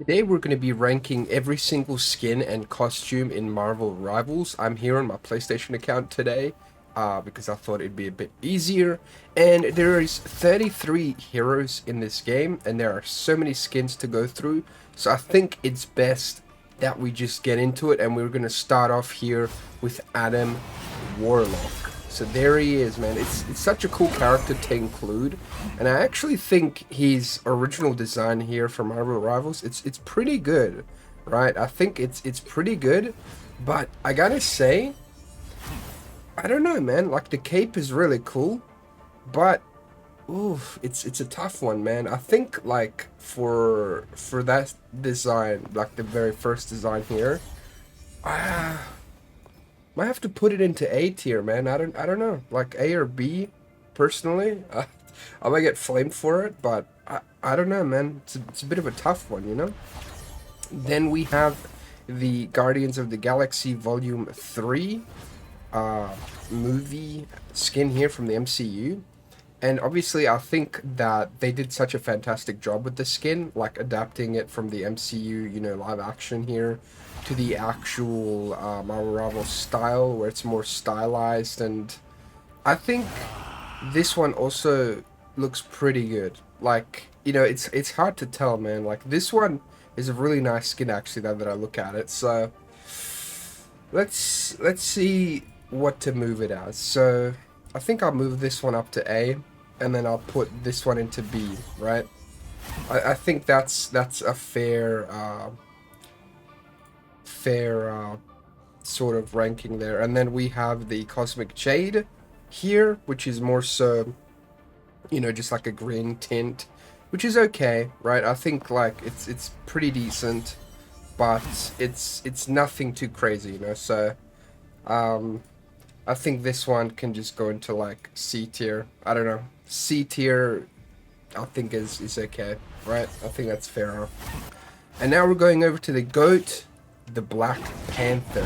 Today we're going to be ranking every single skin and costume in Marvel Rivals. I'm here on my PlayStation account today because I thought it'd be a bit easier. And there is 33 heroes in this game, and there are so many skins to go through. So I think it's best that we just get into it, and we're going to start off here with Adam Warlock. So there he is, man. It's such a cool character to include, and I actually think his original design here for Marvel Rivals it's pretty good, right? I think it's pretty good, but I gotta say, I don't know, man. Like the cape is really cool, but oof, it's a tough one, man. I think like for that design, like the very first design here, ah. Might have to put it into A tier, man. I don't know, like A or B, personally. I might get flamed for it, but I don't know, man. It's a bit of a tough one, you know. Then we have the Guardians of the Galaxy Volume 3 movie skin here from the MCU. And obviously, I think that they did such a fantastic job with the skin, like adapting it from the MCU, live action here, to the actual Marvel Rivals style, where it's more stylized. And I think this one also looks pretty good. Like, it's hard to tell, man. Like, this one is a really nice skin, actually, now that I look at it. So, let's see what to move it as. So, I think I'll move this one up to A, and then I'll put this one into B, right? I think that's a fair sort of ranking there. And then we have the Cosmic Jade here, which is more so, just like a green tint, which is okay, right? I think like it's pretty decent, but it's nothing too crazy, So um I think this one can just go into like C tier. I don't know. C tier I think is okay, right? I think that's fair enough. And now we're going over to the GOAT, the Black Panther.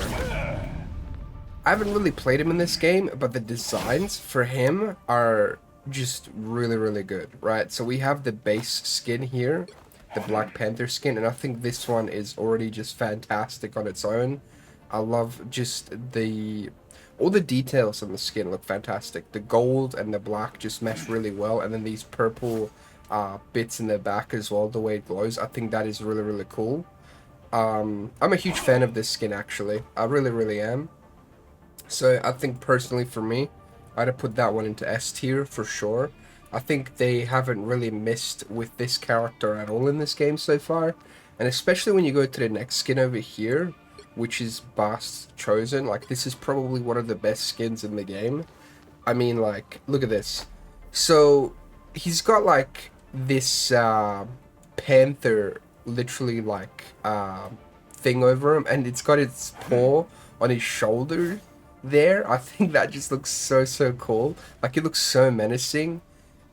I haven't really played him in this game, but the designs for him are just really, really good, right? So we have the base skin here, the Black Panther skin, and I think this one is already just fantastic on its own. I love just all the details on the skin look fantastic. The gold and the black just mesh really well, and then these purple bits in the back as well, the way it glows. I think that is really, really cool. I'm a huge fan of this skin, actually. I really, really am. So I think personally for me, I'd have put that one into S tier for sure. I think they haven't really missed with this character at all in this game so far. And especially when you go to the next skin over here, which is Bast's Chosen. Like, this is probably one of the best skins in the game. I mean, like, look at this. So, he's got, like, this panther, literally, like, thing over him. And it's got its paw on his shoulder there. I think that just looks so, so cool. Like, it looks so menacing.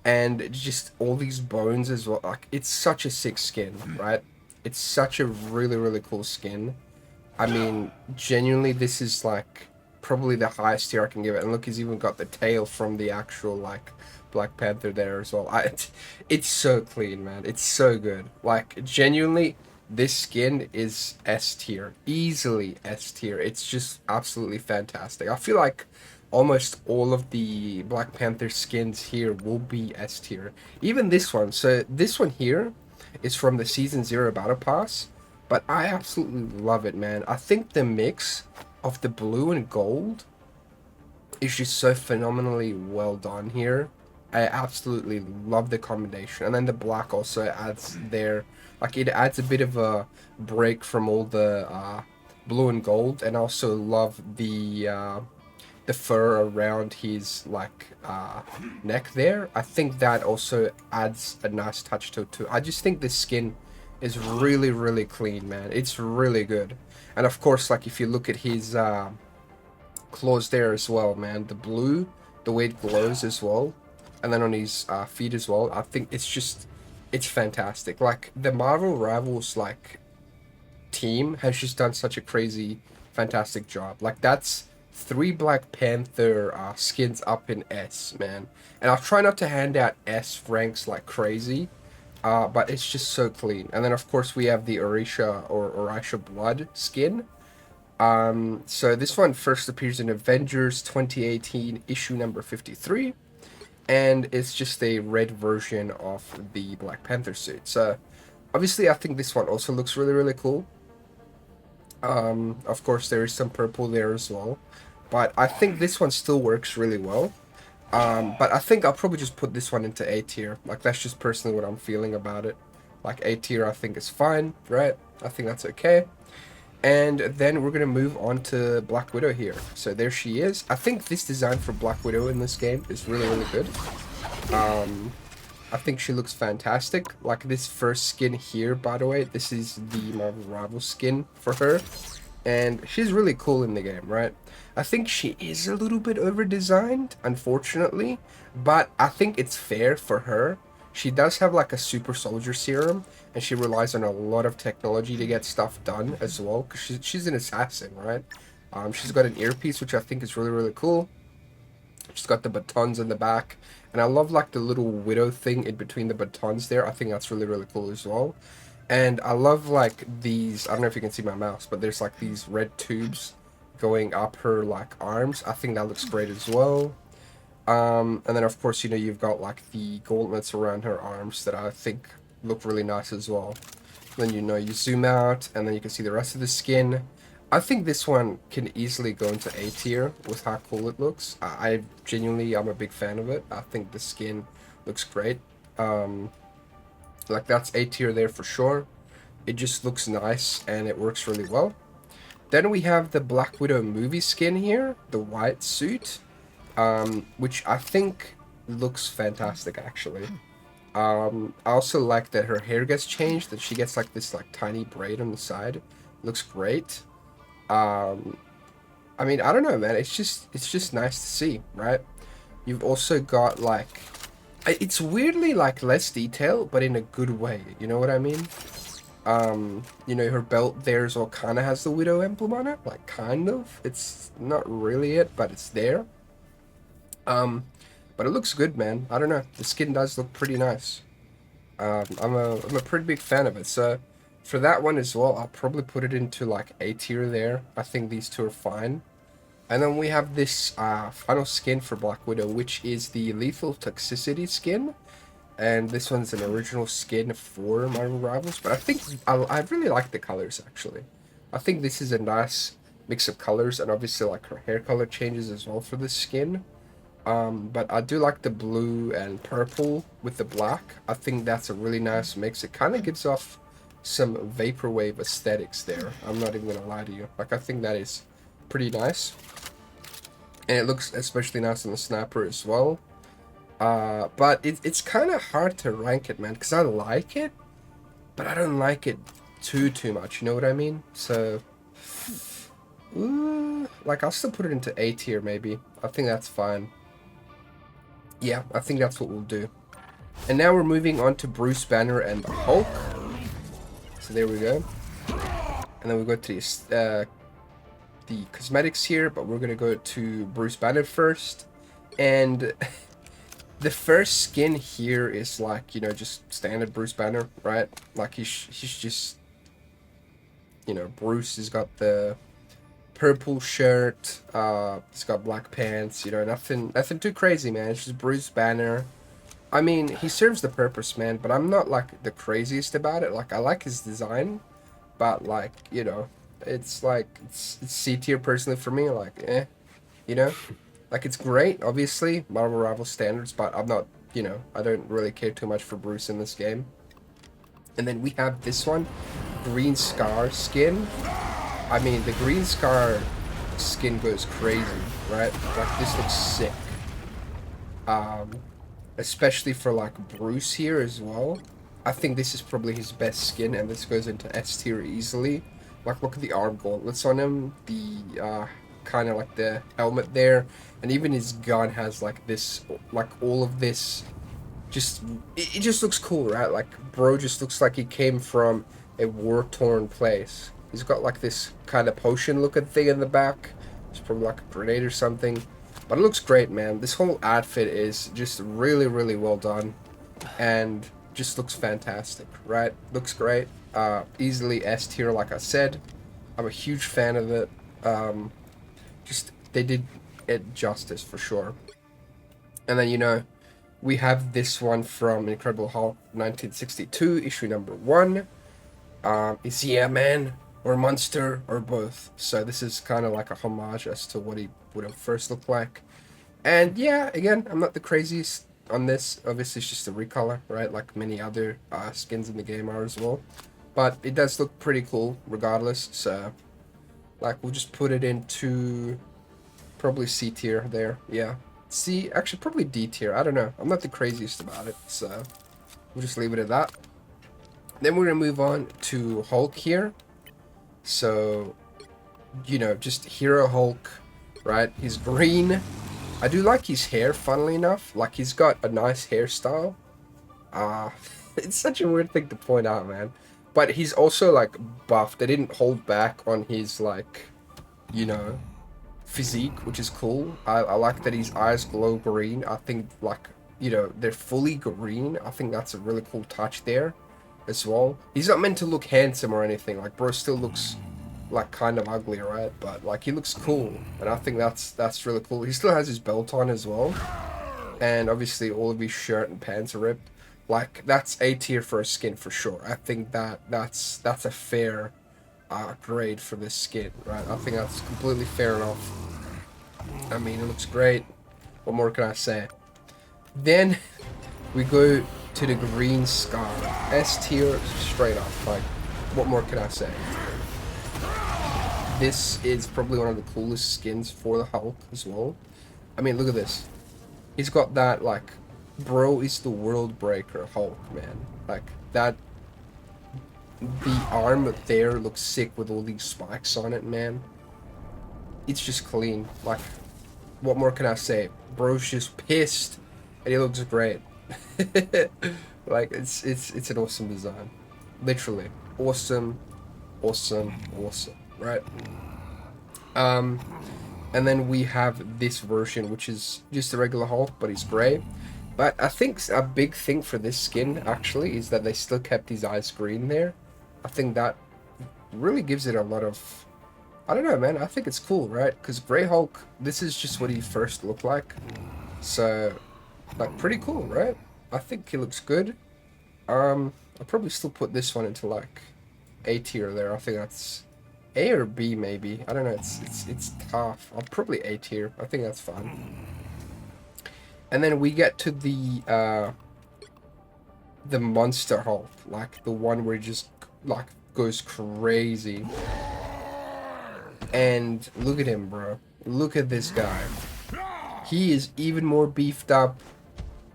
And just all these bones as well. Like, it's such a sick skin, right? It's such a really, really cool skin. I mean, genuinely, this is like probably the highest tier I can give it. And look, he's even got the tail from the actual like Black Panther there as well. It's so clean, man. It's so good. Like, genuinely, this skin is S tier, easily S tier. It's just absolutely fantastic. I feel like almost all of the Black Panther skins here will be S tier. Even this one. So this one here is from the Season 0 Battle Pass. But I absolutely love it, man. I think the mix of the blue and gold is just so phenomenally well done here. I absolutely love the combination. And then the black also adds there. Like, it adds a bit of a break from all the blue and gold. And I also love the fur around his, like, neck there. I think that also adds a nice touch to it, too. I just think the skin is really, really clean, man. It's really good. And of course, like, if you look at his claws there as well, man, the blue, the way it glows as well, and then on his feet as well, I think it's fantastic. Like, the Marvel Rivals, like, team has just done such a crazy, fantastic job. Like, that's 3 Black Panther skins up in S, man. And I'll try not to hand out S ranks like crazy, But it's just so clean. And then of course we have the Orisha Blood skin. So this one first appears in Avengers 2018 issue number 53, and it's just a red version of the Black Panther suit. So obviously I think this one also looks really, really cool. Of course there is some purple there as well, but I think this one still works really well. But I think I'll probably just put this one into A tier. Like, that's just personally what I'm feeling about it. Like, A tier I think is fine, right? I think that's okay. And then we're going to move on to Black Widow here. So there she is. I think this design for Black Widow in this game is really, really good. I think she looks fantastic. Like, this first skin here, by the way, this is the Marvel Rivals skin for her. And she's really cool in the game, right? I think she is a little bit over-designed, unfortunately. But I think it's fair for her. She does have like a super soldier serum, and she relies on a lot of technology to get stuff done as well, because she's an assassin, right? She's got an earpiece, which I think is really, really cool. She's got the batons in the back, and I love like the little widow thing in between the batons there. I think that's really, really cool as well. And I love like these, I don't know if you can see my mouse, but there's like these red tubes going up her like arms. I think that looks great as well. And then of course, you know, you've got like the gauntlets around her arms that I think look really nice as well. Then, you know, you zoom out and then you can see the rest of the skin. I think this one can easily go into A tier with how cool it looks. I genuinely, I'm a big fan of it. I think the skin looks great. Like, that's A tier there for sure. It just looks nice and it works really well. Then we have the Black Widow movie skin here, the white suit, which I think looks fantastic actually. I also like that her hair gets changed, that she gets like this like tiny braid on the side. Looks great. I mean, I don't know, man. It's just nice to see, right? You've also got like, it's weirdly like less detail, but in a good way. You know what I mean? You know, her belt there as well kind of has the Widow emblem on it, like kind of. It's not really it, but it's there. But it looks good, man. I don't know. The skin does look pretty nice. I'm a pretty big fan of it. So for that one as well, I'll probably put it into like A tier there. I think these two are fine. And then we have this final skin for Black Widow, which is the Lethal Toxicity skin. And this one's an original skin for Marvel Rivals. But I think I really like the colors, actually. I think this is a nice mix of colors. And obviously, like, her hair color changes as well for this skin. But I do like the blue and purple with the black. I think that's a really nice mix. It kind of gives off some vaporwave aesthetics there. I'm not even gonna lie to you. Like, I think that is pretty nice. And it looks especially nice on the snapper as well. But it's kind of hard to rank it, man, because I like it, but I don't like it too much. You know what I mean? So, like, I'll still put it into A tier, maybe. I think that's fine. Yeah, I think that's what we'll do. And now we're moving on to Bruce Banner and the Hulk. So there we go. And then we go to the cosmetics here, but we're gonna go to Bruce Banner first. And the first skin here is like, you know, just standard Bruce Banner, right? Like, he's just, you know, Bruce has got the purple shirt, he's got black pants, you know, nothing too crazy, man. It's just Bruce Banner. I mean, he serves the purpose, man, but I'm not like the craziest about it. Like, I like his design, but like, you know, it's like, it's C tier personally for me. Like, you know, like, it's great, obviously, Marvel Rivals standards, but I'm not, you know, I don't really care too much for Bruce in this game. And then we have this one, Green Scar skin. I mean, the Green Scar skin goes crazy, right? Like, this looks sick. Especially for like Bruce here as well. I think this is probably his best skin, and this goes into S tier easily. Like, look at the arm gauntlets on him, the kind of like the helmet there, and even his gun has like this, like all of this. Just it just looks cool, right? Like, bro just looks like he came from a war-torn place. He's got like this kind of potion-looking thing in the back. It's probably like a grenade or something. But it looks great, man. This whole outfit is just really, really well done. And just looks fantastic, right? Looks great. Easily S tier, like I said. I'm a huge fan of it. Just, they did it justice for sure. And then, you know, we have this one from Incredible Hulk 1962, issue number 1. Is he a man or a monster or both? So this is kind of like a homage as to what he would have first looked like. And yeah, again, I'm not the craziest on this. Obviously, it's just a recolor, right? Like many other skins in the game are as well. But it does look pretty cool regardless. So, like, we'll just put it into probably C tier there. Yeah. C, actually, probably D tier. I don't know. I'm not the craziest about it. So, we'll just leave it at that. Then we're going to move on to Hulk here. So, you know, just Hero Hulk, right? He's green. I do like his hair, funnily enough. Like, he's got a nice hairstyle. It's such a weird thing to point out, man. But he's also, like, buff. They didn't hold back on his, like, you know, physique, which is cool. I like that his eyes glow green. I think, like, you know, they're fully green. I think that's a really cool touch there as well. He's not meant to look handsome or anything. Like, bro still looks like kind of ugly, right? But like, he looks cool, and I think that's really cool. He still has his belt on as well, and obviously all of his shirt and pants are ripped. Like, that's A tier for a skin for sure. I think that's a fair grade for this skin, right? I think that's completely fair enough. I mean, it looks great. What more can I say? Then we go to the green scar. S tier straight up. Like, what more can I say? This is probably one of the coolest skins for the Hulk as well. I mean, look at this. He's got that, like, bro is the world breaker Hulk, man. Like, that, the arm there looks sick with all these spikes on it, man. It's just clean. Like, what more can I say? Bro's just pissed, and he looks great. Like, it's an awesome design. Literally. Awesome, awesome, awesome. Right. And then we have this version, which is just a regular Hulk, but he's grey. But I think a big thing for this skin, actually, is that they still kept his eyes green there. I think that really gives it a lot of... I don't know, man. I think it's cool, right? Because Grey Hulk, this is just what he first looked like. So, like, pretty cool, right? I think he looks good. I'll probably still put this one into, like, A tier there. I think that's... A or B maybe. I don't know. It's tough. I'll probably A tier. I think that's fine. And then we get to the Monster Hulk, like the one where he just like goes crazy. And look at him, bro. Look at this guy. He is even more beefed up.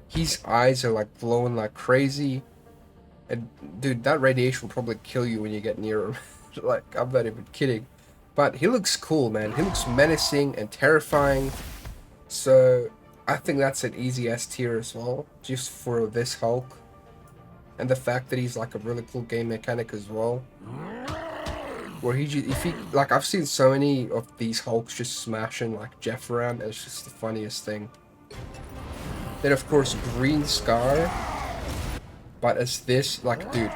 His eyes are like glowing like crazy. And dude, that radiation will probably kill you when you get near him. Like, I'm not even kidding. But he looks cool, man. He looks menacing and terrifying. So, I think that's an easy S tier as well. Just for this Hulk. And the fact that he's like a really cool game mechanic as well. Where like, I've seen so many of these Hulks just smashing like Jeff around. It's just the funniest thing. Then, of course, Green Scar. But as this, like, dude.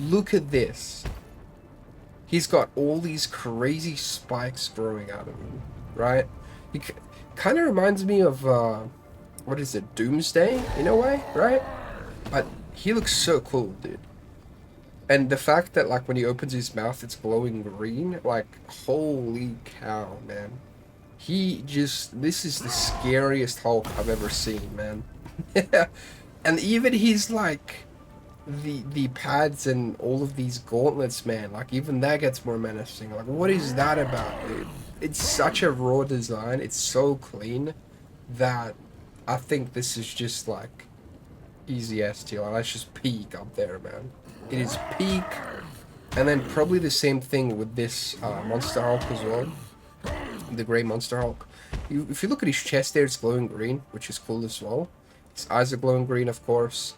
Look at this. He's got all these crazy spikes growing out of him, right? He kind of reminds me of, what is it, Doomsday, in a way, right? But he looks so cool, dude. And the fact that, like, when he opens his mouth, it's glowing green, like, holy cow, man. This is the scariest Hulk I've ever seen, man. And even he's, like... The pads and all of these gauntlets, man, like, even that gets more menacing. Like, what is that about, dude? It's such a raw design. It's so clean that I think this is just, like, easy S tier. Like, that's just peak up there, man. It is peak. And then probably the same thing with this Monster Hulk as well. The Grey Monster Hulk. If you look at his chest there, it's glowing green, which is cool as well. His eyes are glowing green, of course.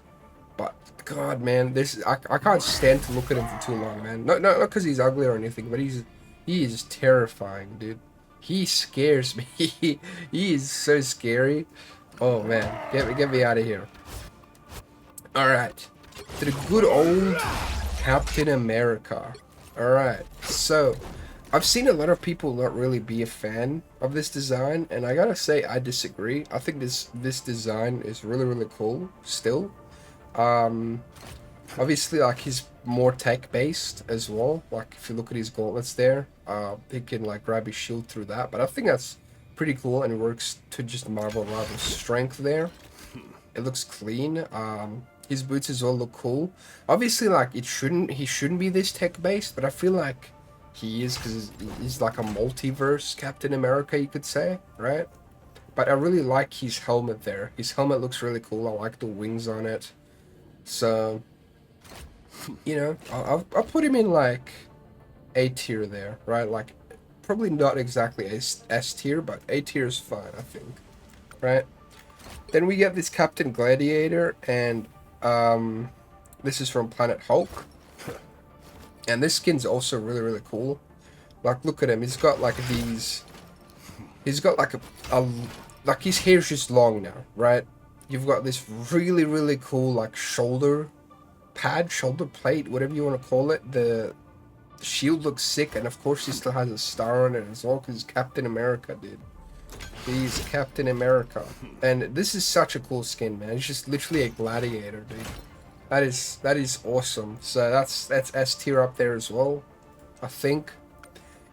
But God, man, I can't stand to look at him for too long, man. Not because he's ugly or anything, but he is terrifying, dude. He scares me. He is so scary. Oh man, get me out of here. Alright. To the good old Captain America. Alright. So, I've seen a lot of people not really be a fan of this design, and I gotta say I disagree. I think this design is really, really cool still. Um, Obviously, like, he's more tech-based as well. Like, if you look at his gauntlets there, he can, like, grab his shield through that. But I think that's pretty cool, and it works to just Marvel Rival's strength there. It looks clean. His boots as well look cool. Obviously, like, he shouldn't be this tech-based, but I feel like he is, because he's like a multiverse Captain America, you could say, right? But I really like his helmet there. His helmet looks really cool. I like the wings on it. So, you know, I'll put him in like A tier there, right? Like, probably not exactly S tier, but A tier is fine, I think, right? Then we get this Captain Gladiator, and this is from Planet Hulk, and this skin's also really, really cool. Like, look at him. He's got like these. He's got like like his hair's just long now, right? You've got this really, really cool like shoulder pad, shoulder plate, whatever you want to call it. The shield looks sick, and of course he still has a star on it as well, because Captain America, dude. He's Captain America, and this is such a cool skin, man. It's just literally a gladiator, dude. That is awesome. So that's S tier up there as well, I think.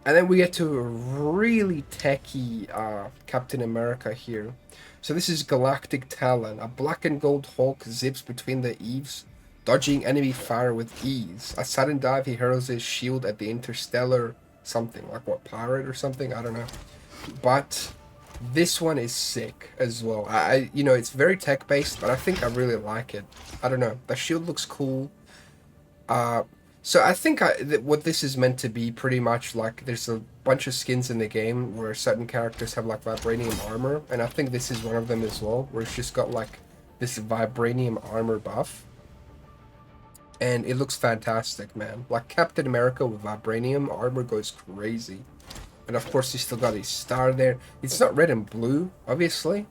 And then we get to a really techy Captain America here. So this is Galactic Talon. A black and gold Hulk zips between the eaves, dodging enemy fire with ease. A sudden dive, he hurls his shield at the interstellar something. Like what, pirate or something? I don't know. But this one is sick as well. You know, it's very tech-based, but I think I really like it. I don't know. The shield looks cool. So I think what this is meant to be pretty much like there's a bunch of skins in the game where certain characters have like vibranium armor, and I think this is one of them as well, where it's just got like this vibranium armor buff. And it looks fantastic, man. Like Captain America with vibranium armor goes crazy. And of course he's still got his star there. It's not red and blue, obviously,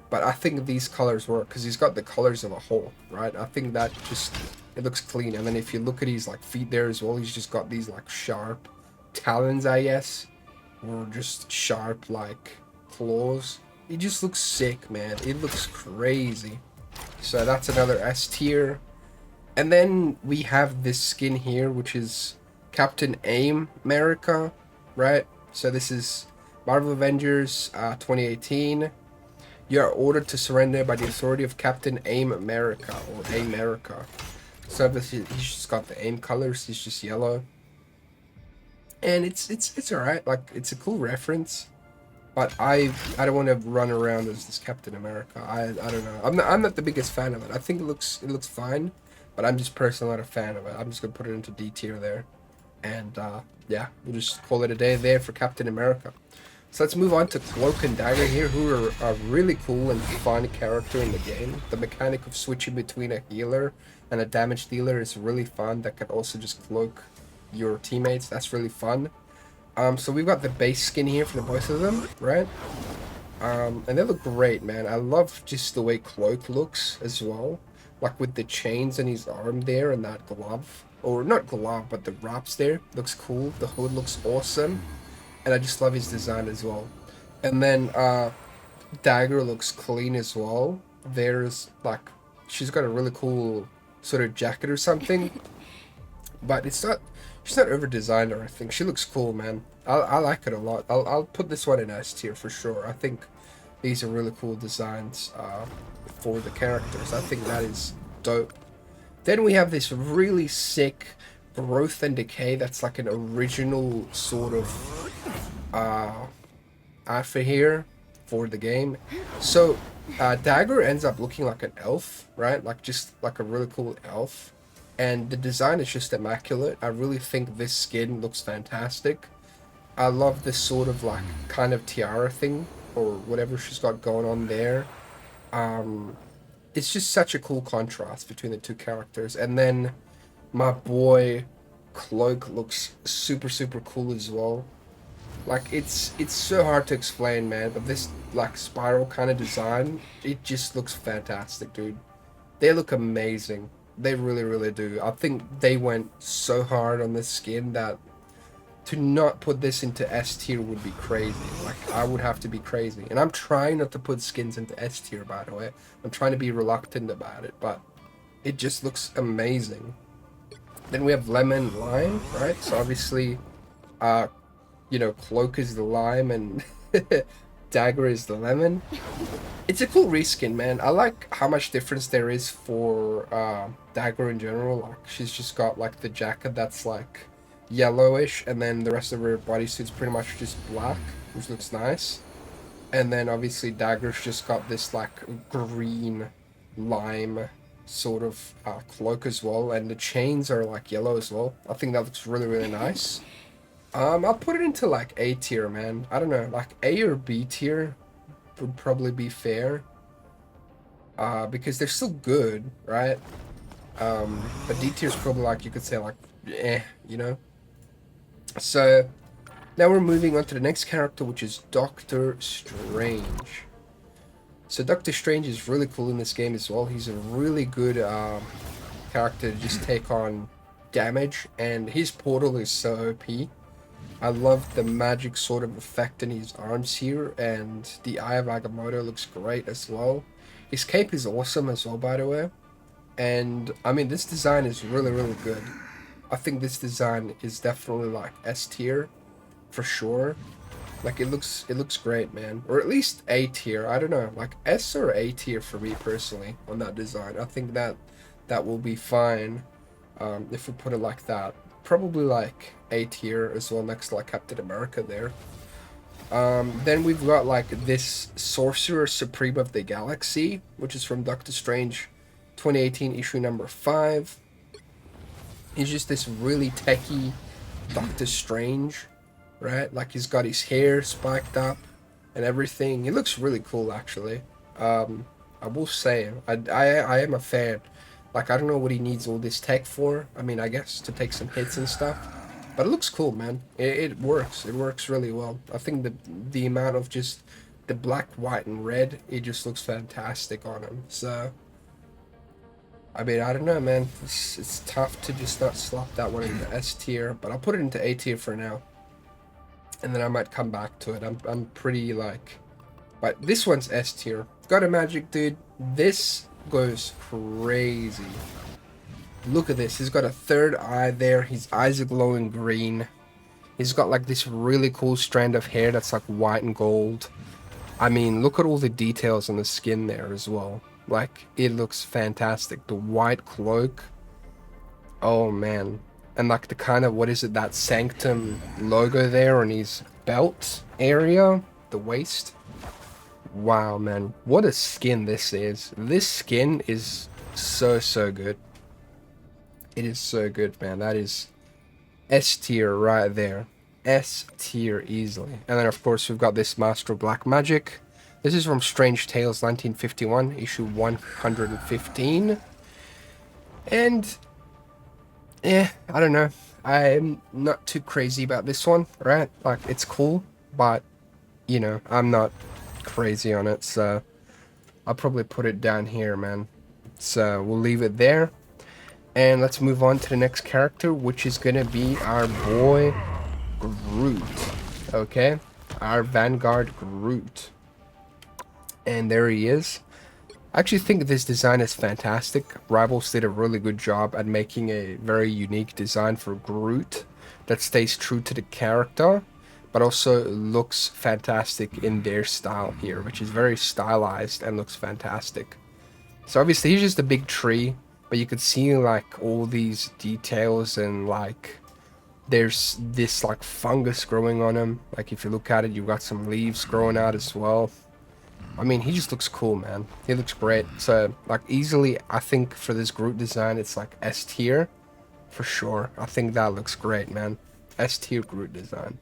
but I think these colors work because he's got the colors of a Hulk, right? I think that just, it looks clean. And then if you look at his like feet there as well, he's just got these like sharp talons, I guess, or just sharp like claws. It just looks sick, man. It looks crazy. So that's another S tier. And then we have this skin here, which is Captain AIM America, right? So this is Marvel Avengers 2018. You are ordered to surrender by the authority of Captain AIM America, or America. So obviously he's just got the AIM colors. He's just yellow, and it's alright. Like, it's a cool reference, but I don't want to run around as this Captain America. I don't know. I'm not the biggest fan of it. I think it looks fine, but I'm just personally not a fan of it. I'm just gonna put it into D tier there, and yeah, we'll just call it a day there for Captain America. So let's move on to Cloak and Dagger here, who are a really cool and fun character in the game. The mechanic of switching between a healer and a damage dealer is really fun. That can also just cloak your teammates. That's really fun. So we've got the base skin here for the both of them, right? And they look great, man. I love just the way Cloak looks as well. Like with the chains in his arm there and that glove. Or not glove, but the wraps there. Looks cool. The hood looks awesome. And I just love his design as well. And then Dagger looks clean as well. There's like, she's got a really cool sort of jacket or something. But it's not, she's not over designed or anything. She looks cool, man. I like it a lot. I'll put this one in S tier for sure. I think these are really cool designs for the characters. I think that is dope. Then we have this really sick Growth and Decay that's like an original sort of outfit here for the game. So Dagger ends up looking like an elf, right? Like just like a really cool elf. And the design is just immaculate. I really think this skin looks fantastic. I love this sort of like kind of tiara thing or whatever she's got going on there. It's just such a cool contrast between the two characters. And then my boy Cloak looks super, super cool as well. Like, it's so hard to explain, man, but this like spiral kind of design, it just looks fantastic, dude. They look amazing. They really, really do. I think they went so hard on this skin that to not put this into S tier would be crazy. Like, I would have to be crazy. And I'm trying not to put skins into S tier, by the way. I'm trying to be reluctant about it, but it just looks amazing. Then we have lemon lime, right? So obviously, Cloak is the lime and Dagger is the lemon. It's a cool reskin, man. I like how much difference there is for Dagger in general. Like, she's just got like the jacket that's like yellowish, and then the rest of her bodysuit's pretty much just black, which looks nice. And then obviously Dagger's just got this like green lime sort of cloak as well, and the chains are like yellow as well. I think that looks really, really nice. I'll put it into like A tier, man. I don't know, like A or B tier would probably be fair. Because they're still good, right? But D tier is probably like, you could say like, you know? So, now we're moving on to the next character, which is Doctor Strange. So Doctor Strange is really cool in this game as well. He's a really good character to just take on damage, and his portal is so OP. I love the magic sort of effect in his arms here, and the Eye of Agamotto looks great as well. His cape is awesome as well, by the way. And, I mean, this design is really, really good. I think this design is definitely, like, S tier, for sure. Like, it looks great, man. Or at least A tier, I don't know. Like, S or A tier for me, personally, on that design. I think that will be fine, if we put it like that. Probably like A tier as well, next to like Captain America there. Then we've got like this Sorcerer Supreme of the Galaxy, which is from Doctor Strange 2018 issue number 5. He's just this really techie Doctor Strange, right? Like, he's got his hair spiked up and everything. He looks really cool, actually. I will say, I am a fan. Like, I don't know what he needs all this tech for. I mean, I guess to take some hits and stuff. But it looks cool, man. It works. It works really well. I think the amount of just the black, white, and red, it just looks fantastic on him. So, I mean, I don't know, man. It's tough to just not slot that one into S tier. But I'll put it into A tier for now. And then I might come back to it. I'm pretty, like... But this one's S tier. Got a Magik, dude. This goes crazy. Look at this. He's got a third eye there. His eyes are glowing green. He's got like this really cool strand of hair that's like white and gold. I mean, look at all the details on the skin there as well. Like, it looks fantastic. The white cloak. Oh man. And like the kind of, what is it, that Sanctum logo there on his belt area, the waist. Wow, man, what a skin this is. This skin is so good. It is so good, man. That is S tier right there. S tier easily. And then of course we've got this Master of Black Magik. This is from Strange Tales 1951, issue 115. And yeah, I don't know. I'm not too crazy about this one, right? Like, it's cool, but, you know, I'm not crazy on it, so I'll probably put it down here, man. So we'll leave it there. And let's move on to the next character, which is gonna be our boy Groot. Okay? Our Vanguard Groot. And there he is. I actually think this design is fantastic. Rivals did a really good job at making a very unique design for Groot that stays true to the character, but also looks fantastic in their style here, which is very stylized and looks fantastic. So obviously he's just a big tree, but you could see like all these details, and like there's this like fungus growing on him. Like, if you look at it, you've got some leaves growing out as well. I mean, he just looks cool, man. He looks great. So, like, easily, I think for this Groot design, it's like S tier for sure. I think that looks great, man. S tier Groot design.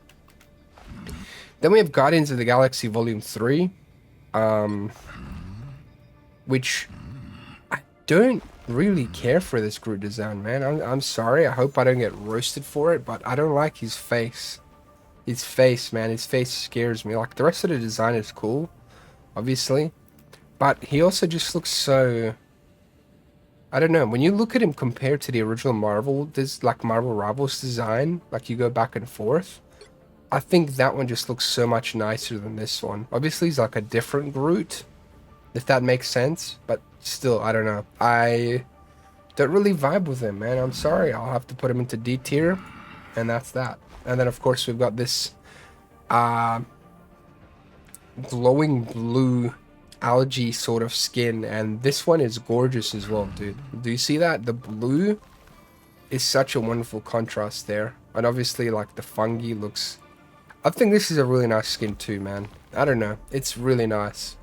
Then we have Guardians of the Galaxy Volume 3, which I don't really care for this Groot design, man. I'm sorry. I hope I don't get roasted for it, but I don't like his face. His face, man. His face scares me. Like, the rest of the design is cool, obviously, but he also just looks so, I don't know. When you look at him compared to the original Marvel, this like Marvel Rivals design, like you go back and forth, I think that one just looks so much nicer than this one. Obviously, he's like a different Groot, if that makes sense. But still, I don't know. I don't really vibe with him, man. I'm sorry. I'll have to put him into D tier, and that's that. And then, of course, we've got this glowing blue algae sort of skin, and this one is gorgeous as well, dude. Do you see that? The blue is such a wonderful contrast there, and obviously like the fungi looks, I think this is a really nice skin too, man. I don't know, it's really nice.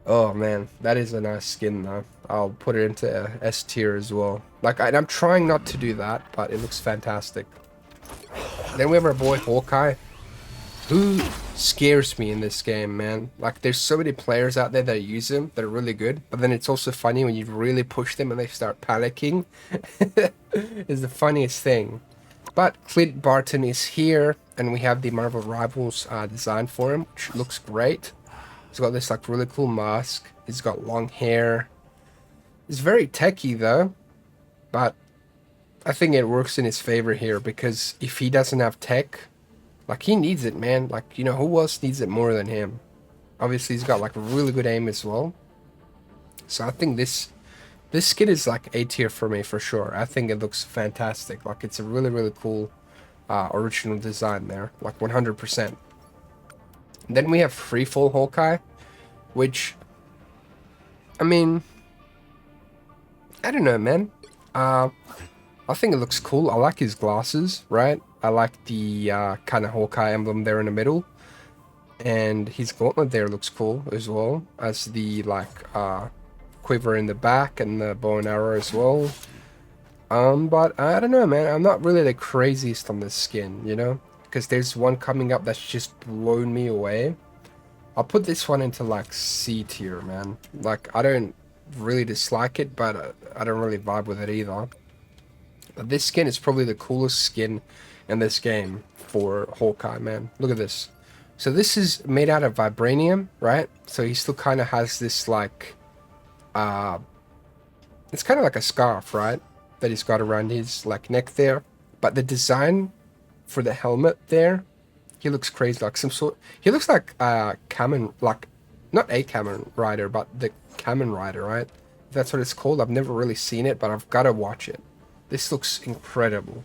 Oh man, that is a nice skin though. I'll put it into S tier as well. Like I'm trying not to do that, but it looks fantastic. Then we have our boy Hawkeye, who scares me in this game, man. Like, there's so many players out there that use him that are really good, but then it's also funny when you really push them and they start panicking. Is the funniest thing. But Clint Barton is here, and we have the Marvel Rivals design for him, which looks great. He's got this like really cool mask. He's got long hair. He's very techy though, but I think it works in his favor here, because if he doesn't have tech, like, he needs it, man. Like, you know, who else needs it more than him? Obviously, he's got, like, really good aim as well. So I think this skin is, like, A tier for me, for sure. I think it looks fantastic. Like, it's a really, really cool original design there. Like, 100%. Then we have Freefall Hawkeye, which, I mean, I don't know, man. I think it looks cool. I like his glasses, right? I like the kind of Hawkeye emblem there in the middle. And his gauntlet there looks cool as well, as the like quiver in the back and the bow and arrow as well. But I don't know, man. I'm not really the craziest on this skin, you know? Because there's one coming up that's just blown me away. I'll put this one into like C tier, man. Like, I don't really dislike it, but I don't really vibe with it either. But this skin is probably the coolest skin in this game for Hawkeye, man. Look at this. So this is made out of vibranium, right? So he still kind of has this like, it's kind of like a scarf, right? That he's got around his like neck there. But the design for the helmet there, he looks crazy, like some sort. He looks like Kamen, like not a Kamen Rider, but the Kamen Rider, right? That's what it's called. I've never really seen it, but I've got to watch it. This looks incredible.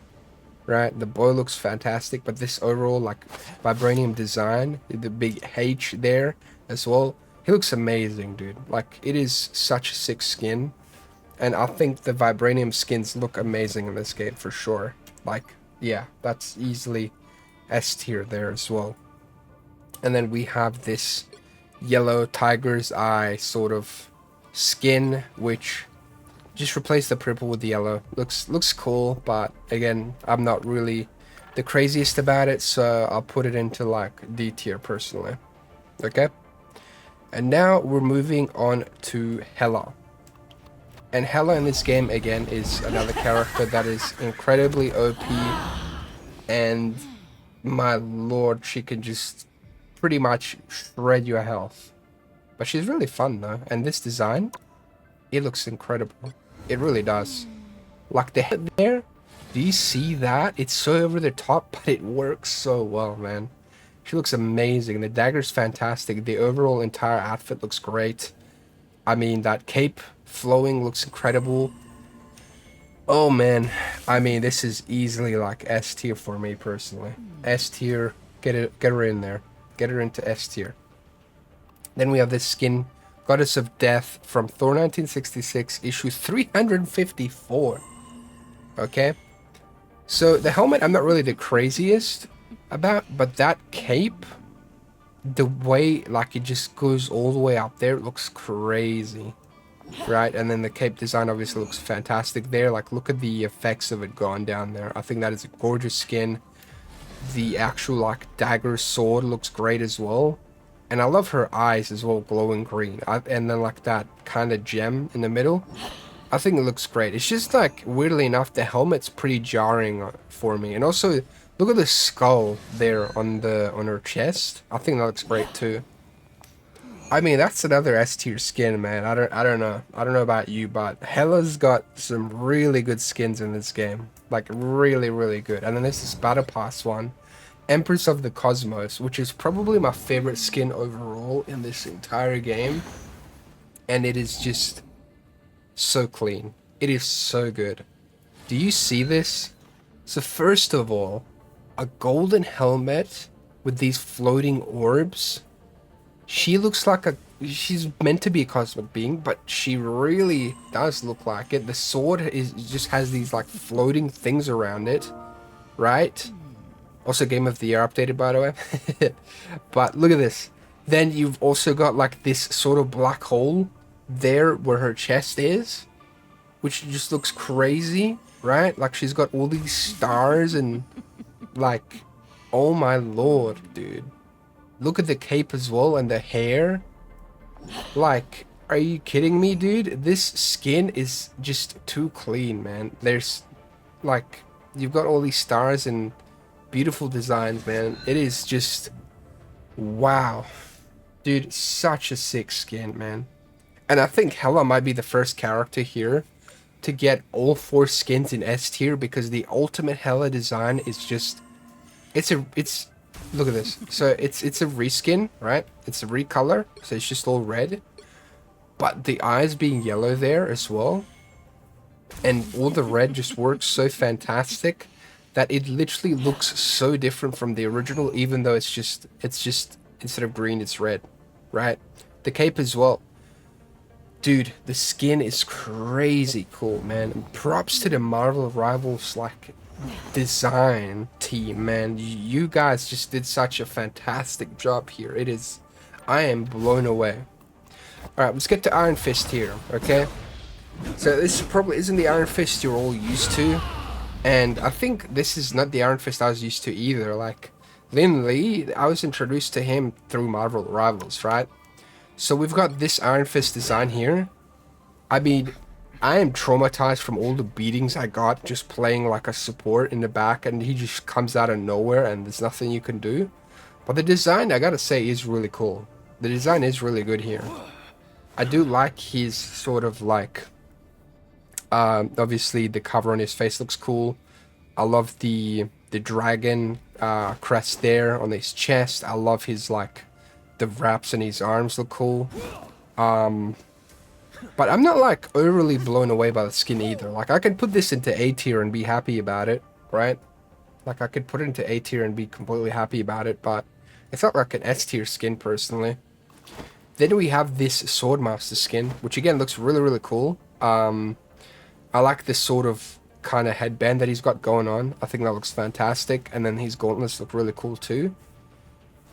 Right, the bow looks fantastic, but this overall like vibranium design, the big H there as well, he looks amazing, dude. Like, it is such a sick skin, and I think the vibranium skins look amazing in this game for sure. Like, yeah, that's easily S tier there as well. And then we have this yellow tiger's eye sort of skin, which just replace the purple with the yellow. Looks cool, but again, I'm not really the craziest about it, so I'll put it into like D tier personally. Okay? And now we're moving on to Hela. And Hela in this game, again, is another character that is incredibly OP. And my lord, she can just pretty much shred your health. But she's really fun though. And this design, it looks incredible. It really does. Like the head there, do you see that? It's so over the top, but it works so well, man. She looks amazing. The dagger's fantastic. The overall entire outfit looks great. I mean, that cape flowing looks incredible. Oh man, I mean, this is easily like S tier for me personally. S tier, get her in there. Get her into S tier. Then we have this skin, Goddess of Death from Thor 1966, issue 354. Okay? So the helmet I'm not really the craziest about, but that cape, the way like it just goes all the way up there, it looks crazy. Right? And then the cape design obviously looks fantastic there. Like, look at the effects of it going down there. I think that is a gorgeous skin. The actual like dagger sword looks great as well. And I love her eyes as well, glowing green. And then like that kind of gem in the middle. I think it looks great. It's just like, weirdly enough, the helmet's pretty jarring for me. And also, look at the skull there on her chest. I think that looks great too. I mean, that's another S tier skin, man. I don't know. I don't know about you, but Hela's got some really good skins in this game. Like, really, really good. And then there's this Battle Pass one, Empress of the Cosmos, which is probably my favorite skin overall in this entire game. And it is just so clean. It is so good. Do you see this? So first of all, a golden helmet with these floating orbs. She looks like she's meant to be a cosmic being, but she really does look like it. The sword just has these like floating things around it, right? Also Game of the Year updated, by the way. But look at this. Then you've also got like this sort of black hole there where her chest is, which just looks crazy, right? Like she's got all these stars and like, oh my lord, dude. Look at the cape as well and the hair. Like, are you kidding me, dude? This skin is just too clean, man. There's, like, you've got all these stars and beautiful designs, man. It is just, wow. Dude, such a sick skin, man. And I think Hela might be the first character here to get all 4 skins in S tier, because the ultimate Hela design is just, look at this. So it's a reskin, right? It's a recolor, so it's just all red. But the eyes being yellow there as well. And all the red just works so fantastic that it literally looks so different from the original, even though it's just instead of green, it's red, right? The cape as well. Dude, the skin is crazy cool, man. And props to the Marvel Rivals, like, design team, man. You guys just did such a fantastic job here. I am blown away. Alright, let's get to Iron Fist here, okay? So this probably isn't the Iron Fist you're all used to. And I think this is not the Iron Fist I was used to either. Like, Lin Lee, I was introduced to him through Marvel Rivals, right? So we've got this Iron Fist design here. I mean, I am traumatized from all the beatings I got just playing like a support in the back, and he just comes out of nowhere and there's nothing you can do. But the design, I gotta say, is really cool. The design is really good here. I do like his sort of like, obviously the cover on his face looks cool. I love the dragon crest there on his chest. I love his like, the wraps in his arms look cool. But I'm not like overly blown away by the skin either. Like I could put this into A tier and be happy about it, right? Like I could put it into A tier and be completely happy about it, but it's not like an S tier skin personally. Then we have this Swordmaster skin, which again looks really, really cool. I like this sort of kind of headband that he's got going on. I think that looks fantastic. And then his gauntlets look really cool too.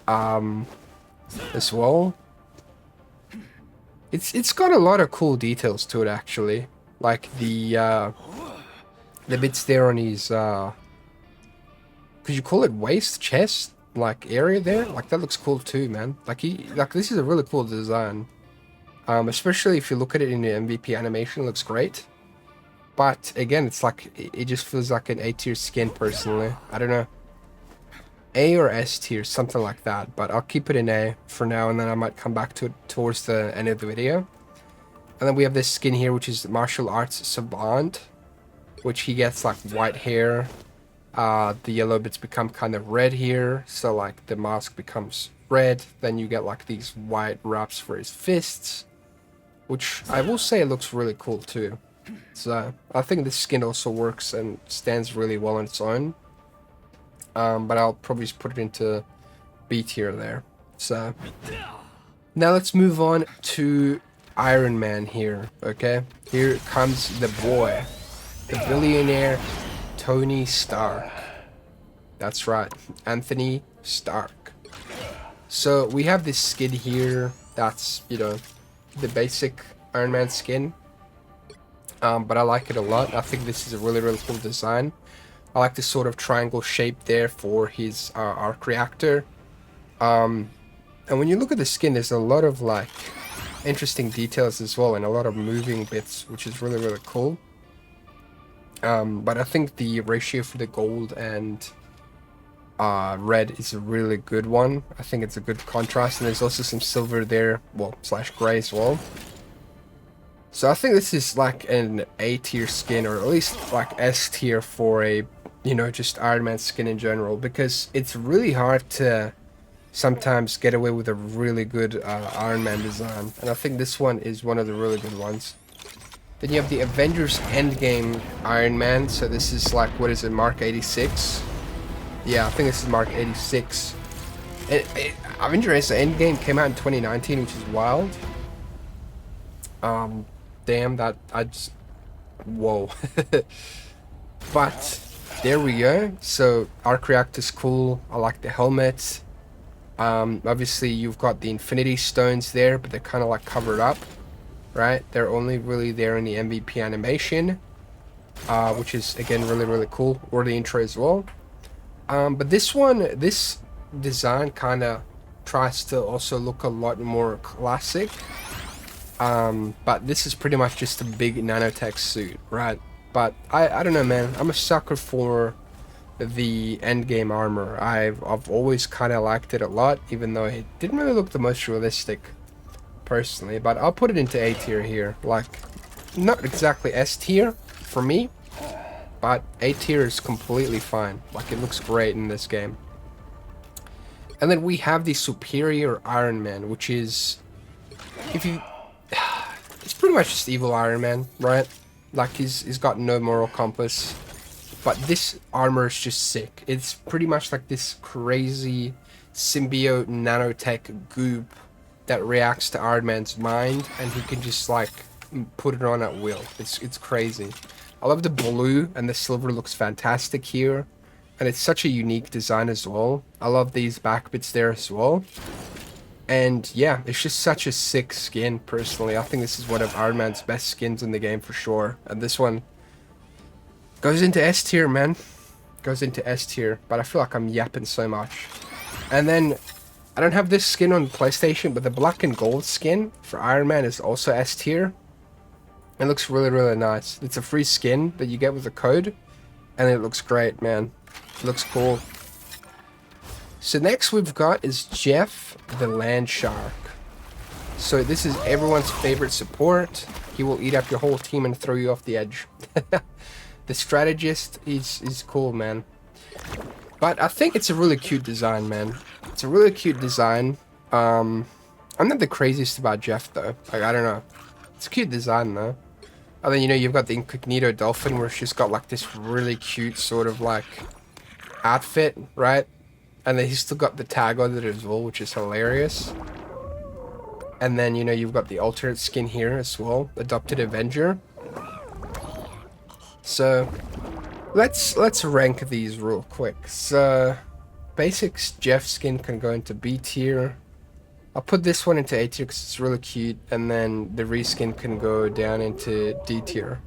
As well. It's got a lot of cool details to it actually. Like the bits there on his could you call it waist, chest, like area there? Like that looks cool too, man. Like this is a really cool design. Especially if you look at it in the MVP animation, it looks great. But again, it's like it just feels like an A tier skin personally. I don't know. A or S tier, something like that, but I'll keep it in A for now, and then I might come back to it towards the end of the video. And then we have this skin here, which is Martial Arts Savant, which he gets like white hair. The yellow bits become kind of red here, so like the mask becomes red. Then you get like these white wraps for his fists, which I will say looks really cool too. So I think this skin also works and stands really well on its own. But I'll probably just put it into B tier there. So now let's move on to Iron Man here, okay? Here comes the boy, the billionaire Tony Stark. That's right, Anthony Stark. So we have this skin here that's, you know, the basic Iron Man skin. But I like it a lot. I think this is a really, really cool design. I like this sort of triangle shape there for his arc reactor. And when you look at the skin, there's a lot of like interesting details as well, and a lot of moving bits, which is really, really cool. But I think the ratio for the gold and red is a really good one. I think it's a good contrast, and there's also some silver there, well, slash gray as well. So I think this is like an A tier skin, or at least like S tier for a, you know, just Iron Man skin in general, because it's really hard to sometimes get away with a really good Iron Man design, and I think this one is one of the really good ones. Then you have the Avengers Endgame Iron Man, so this is like, what is it, Mark 86? Yeah, I think this is Mark 86. Avengers Endgame came out in 2019, which is wild. Damn, that, I just, whoa. But, there we go. So, arc reactor's cool. I like the helmet. Obviously, you've got the Infinity Stones there, but they're kind of like covered up, right? They're only really there in the MVP animation, which is, again, really, really cool. Or the intro as well. But this one, this design kind of tries to also look a lot more classic. But this is pretty much just a big nanotech suit, right? But I don't know, man. I'm a sucker for the endgame armor. I've always kind of liked it a lot, even though it didn't really look the most realistic, personally. But I'll put it into A tier here. Like, not exactly S tier for me, but A tier is completely fine. Like, it looks great in this game. And then we have the Superior Iron Man, which is, if you, it's pretty much just evil Iron Man, right? Like, he's got no moral compass. But this armor is just sick. It's pretty much like this crazy symbiote nanotech goop that reacts to Iron Man's mind, and he can just like put it on at will. It's crazy. I love the blue, and the silver looks fantastic here. And it's such a unique design as well. I love these back bits there as well. And yeah, it's just such a sick skin, personally. I think this is one of Iron Man's best skins in the game for sure. And this one goes into S tier, man. Goes into S tier. But I feel like I'm yapping so much. And then, I don't have this skin on PlayStation, but the black and gold skin for Iron Man is also S tier. It looks really, really nice. It's a free skin that you get with a code. And it looks great, man. It looks cool. So next we've got is Jeff the Land Shark. So this is everyone's favorite support. He will eat up your whole team and throw you off the edge. The strategist is cool, man. But I think it's a really cute design, man. It's a really cute design. I'm not the craziest about Jeff, though. Like, I don't know. It's a cute design, though. And then, you know, you've got the Incognito Dolphin, where she's got, like, this really cute sort of, like, outfit, right? And then he's still got the tag on it as well, which is hilarious. And then, you know, you've got the alternate skin here as well. Adopted Avenger. So, let's rank these real quick. So, basics Jeff skin can go into B tier. I'll put this one into A tier because it's really cute. And then the reskin can go down into D tier.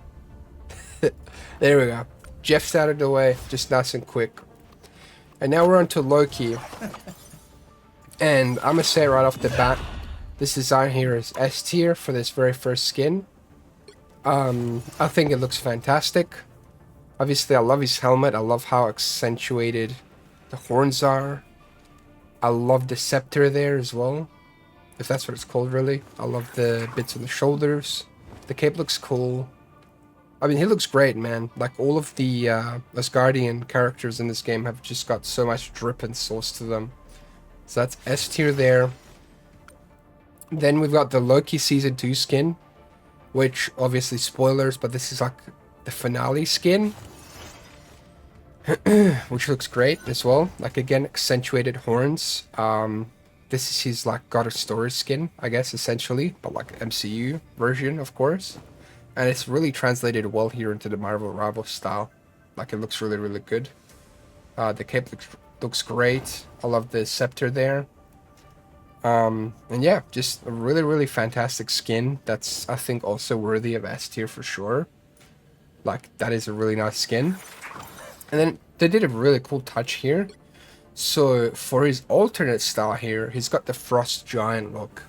There we go. Jeff's out of the way. Just nice and quick. And now we're on to Loki. And I'm gonna say right off the bat, this design here is S tier for this very first skin. I think it looks fantastic. Obviously, I love his helmet. I love how accentuated the horns are. I love the scepter there as well, if that's what it's called, really. I love the bits on the shoulders. The cape looks cool. I mean, he looks great, man. Like, all of the Asgardian characters in this game have just got so much drip and sauce to them. So that's S tier there. Then we've got the Loki Season 2 skin, which, obviously, spoilers, but this is like the finale skin. Which looks great as well. Like, again, accentuated horns. This is his, like, God of Story skin, I guess, essentially. But, like, MCU version, of course. And it's really translated well here into the Marvel Rival style. Like, it looks really, really good. The cape looks great. I love the scepter there. And yeah, just a really, really fantastic skin. That's, I think, also worthy of S tier for sure. Like, that is a really nice skin. And then they did a really cool touch here. So, for his alternate style here, he's got the Frost Giant look,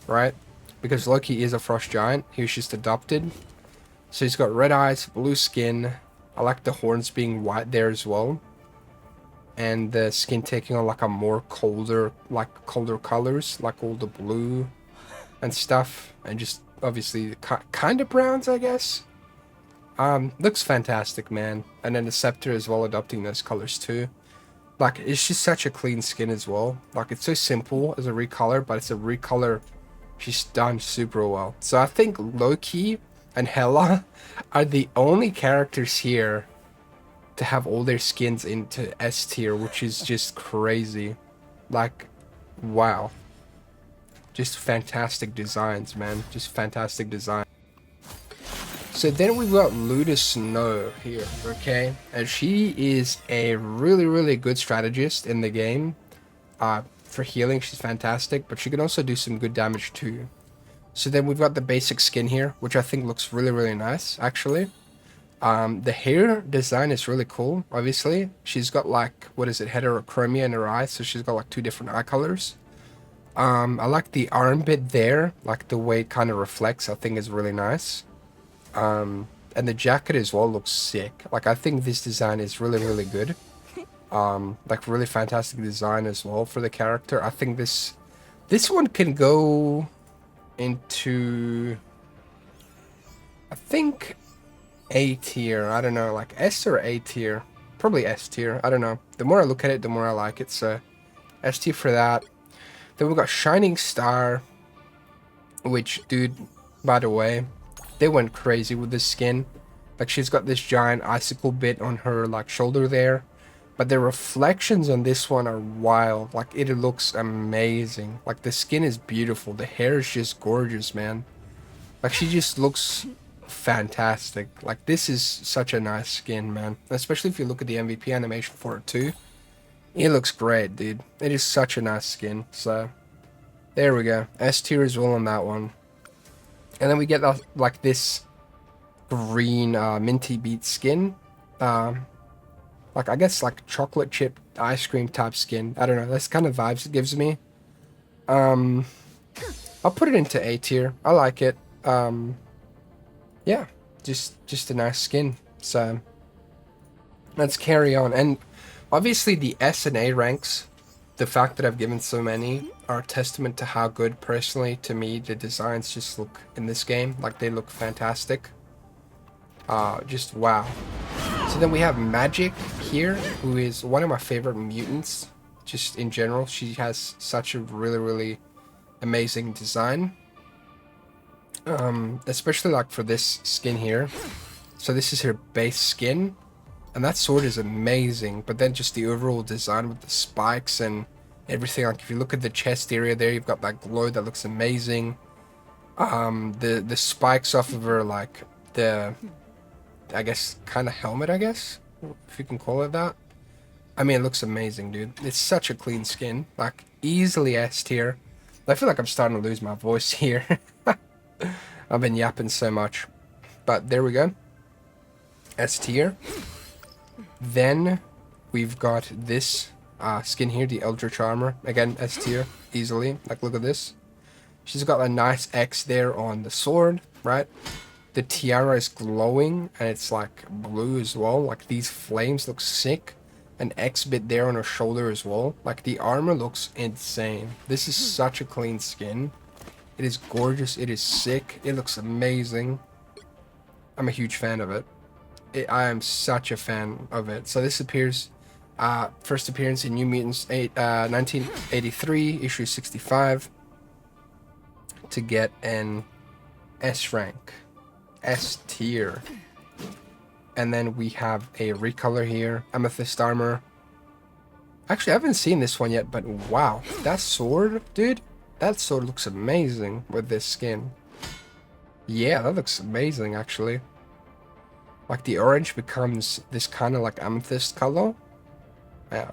right? Because Loki is a Frost Giant. He was just adopted. So he's got red eyes, blue skin. I like the horns being white there as well. and the skin taking on like a more colder colors, like all the blue and stuff, and just obviously kind of browns, I guess. Looks fantastic, man. And then the scepter as well, adopting those colors too. Like, it's just such a clean skin as well. Like, it's so simple as a recolor, but it's a recolor just done super well. So I think Loki and Hela are the only characters here to have all their skins into S tier, which is just crazy. Like, wow. Just fantastic designs, man. Just fantastic design. So then we've got Luda Snow here, okay? And she is a really, really good strategist in the game. For healing, she's fantastic, but she can also do some good damage too. So then we've got the basic skin here, which I think looks really, really nice, actually. The hair design is really cool, obviously. She's got like, what is it, heterochromia in her eyes, so she's got like 2 different eye colors. I like the arm bit there, like the way it kind of reflects, I think is really nice. And the jacket as well looks sick. Like, I think this design is really, really good. Like, really fantastic design as well for the character. I think this one can go into, I think, A tier. I don't know, like S or A tier. Probably S tier. I don't know. The more I look at it, the more I like it. So S tier for that. Then we've got Shining Star, which, dude, by the way, they went crazy with this skin. Like, she's got this giant icicle bit on her like shoulder there, but the reflections on this one are wild. Like, it looks amazing. Like, the skin is beautiful. The hair is just gorgeous, man. Like, she just looks fantastic. Like, this is such a nice skin, man. Especially if you look at the MVP animation for it too. It looks great, dude. It is such a nice skin. So, there we go. S tier as well on that one. And then we get like this green minty beet skin. Like, I guess like chocolate chip ice cream type skin. I don't know. That's kind of vibes it gives me. I'll put it into A tier. I like it. Yeah, just a nice skin. So let's carry on. And obviously the S and A ranks, the fact that I've given so many, are a testament to how good, personally, to me, the designs just look in this game. Like, they look fantastic. Just wow. So then we have Magik here, who is one of my favorite mutants, just in general. She has such a really, really amazing design. Especially like for this skin here. So this is her base skin, and that sword is amazing, but then just the overall design with the spikes and everything, like if you look at the chest area there, you've got that glow that looks amazing. The spikes off of her, like the, I guess, kind of helmet, I guess, if you can call it that. I mean, it looks amazing, dude. It's such a clean skin, like easily S tier. I feel like I'm starting to lose my voice here. I've been yapping so much, but there we go. S tier. Then we've got this skin here, the Eldritch Armor. Again, S tier, easily. Like, look at this. She's got a nice X there on the sword, right? The tiara is glowing, and it's like blue as well. Like, these flames look sick. An X bit there on her shoulder as well. Like, the armor looks insane. This is such a clean skin. It is gorgeous. It is sick. It looks amazing. I'm a huge fan of it. I am such a fan of it. So this appears, first appearance in New Mutants 1983, issue 65, to get an S rank, S tier. And then we have a recolor here, Amethyst Armor. Actually, I haven't seen this one yet, but wow, that sword, dude, that sword looks amazing with this skin. Yeah, that looks amazing, actually. Like, the orange becomes this kind of like amethyst color,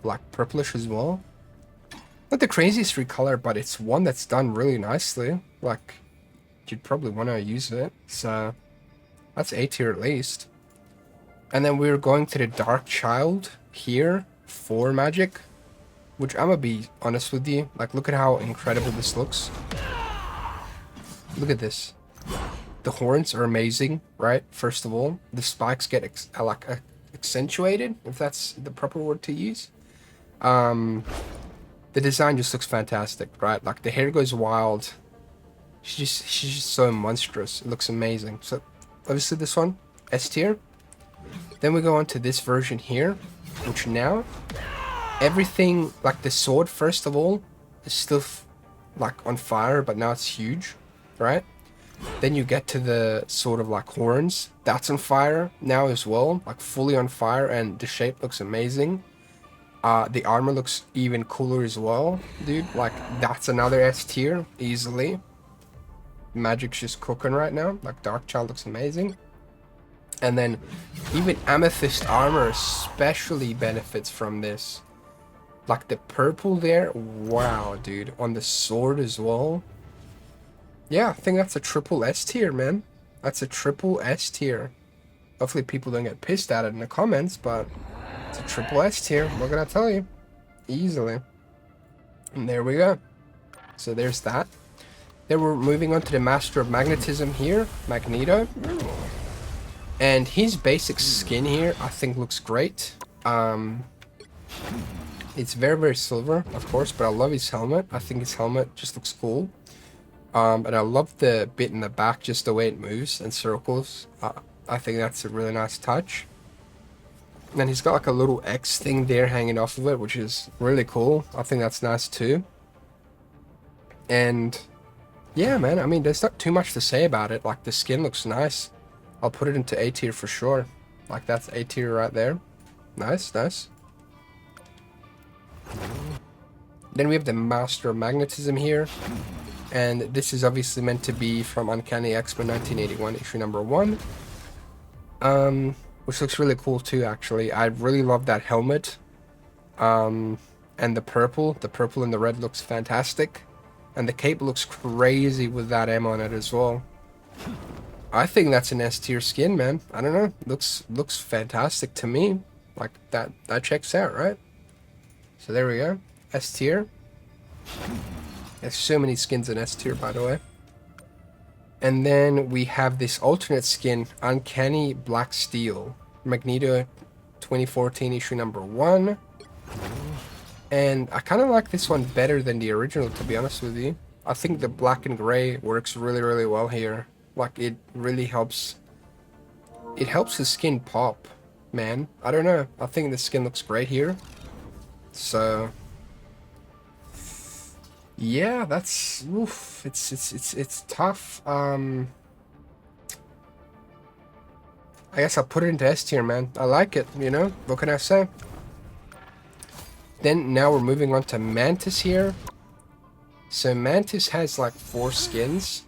like purplish as well. Not the craziest recolor, but it's one that's done really nicely. Like, you'd probably want to use it. So that's A tier at least. And then we're going to the Dark Child here for Magik, which I'm gonna be honest with you. Like, look at how incredible this looks. Look at this. The horns are amazing, right? First of all, the spikes get accentuated, if that's the proper word to use. The design just looks fantastic, right? Like the hair goes wild. She's just so monstrous. It looks amazing. So obviously this one, S tier. Then we go on to this version here, which now everything, like the sword first of all, is still like on fire, but now it's huge, right? Then you get to the sort of like horns, that's on fire now as well, like fully on fire, and the shape looks amazing. The armor looks even cooler as well, dude. Like that's another S tier easily. Magik's just cooking right now. Like Darkchild looks amazing. And then even Amethyst armor especially benefits from this. Like the purple there, wow, dude. On the sword as well. Yeah, I think that's a triple S tier, man. That's a triple S tier. Hopefully people don't get pissed at it in the comments, but it's a triple S tier. What can I tell you? Easily. And there we go. So there's that. Then we're moving on to the Master of Magnetism here, Magneto. And his basic skin here, I think looks great. It's very, very silver, of course, but I love his helmet. I think his helmet just looks cool. And I love the bit in the back, just the way it moves and circles. I think that's a really nice touch. And then he's got like a little X thing there hanging off of it, which is really cool. I think that's nice too. And yeah, man, I mean, there's not too much to say about it. Like the skin looks nice. I'll put it into A tier for sure. Like that's A tier right there. Nice, nice. Then we have the Master of Magnetism here. And this is obviously meant to be from Uncanny X-Men 1981, issue number 1. Which looks really cool too, actually. I really love that helmet. And the purple and the red looks fantastic. And the cape looks crazy with that M on it as well. I think that's an S tier skin, man. I don't know. Looks fantastic to me. Like that checks out, right? So there we go. S tier. There's so many skins in S tier, by the way. And then we have this alternate skin, Uncanny Black Steel. Magneto 2014 issue number 1. And I kind of like this one better than the original, to be honest with you. I think the black and gray works really, really well here. Like, it really helps. It helps the skin pop, man. I don't know. I think the skin looks great here. So yeah, that's oof. It's tough. I guess I'll put it into S tier, man. I like it, you know? What can I say? Then now we're moving on to Mantis here. So Mantis has like 4 skins.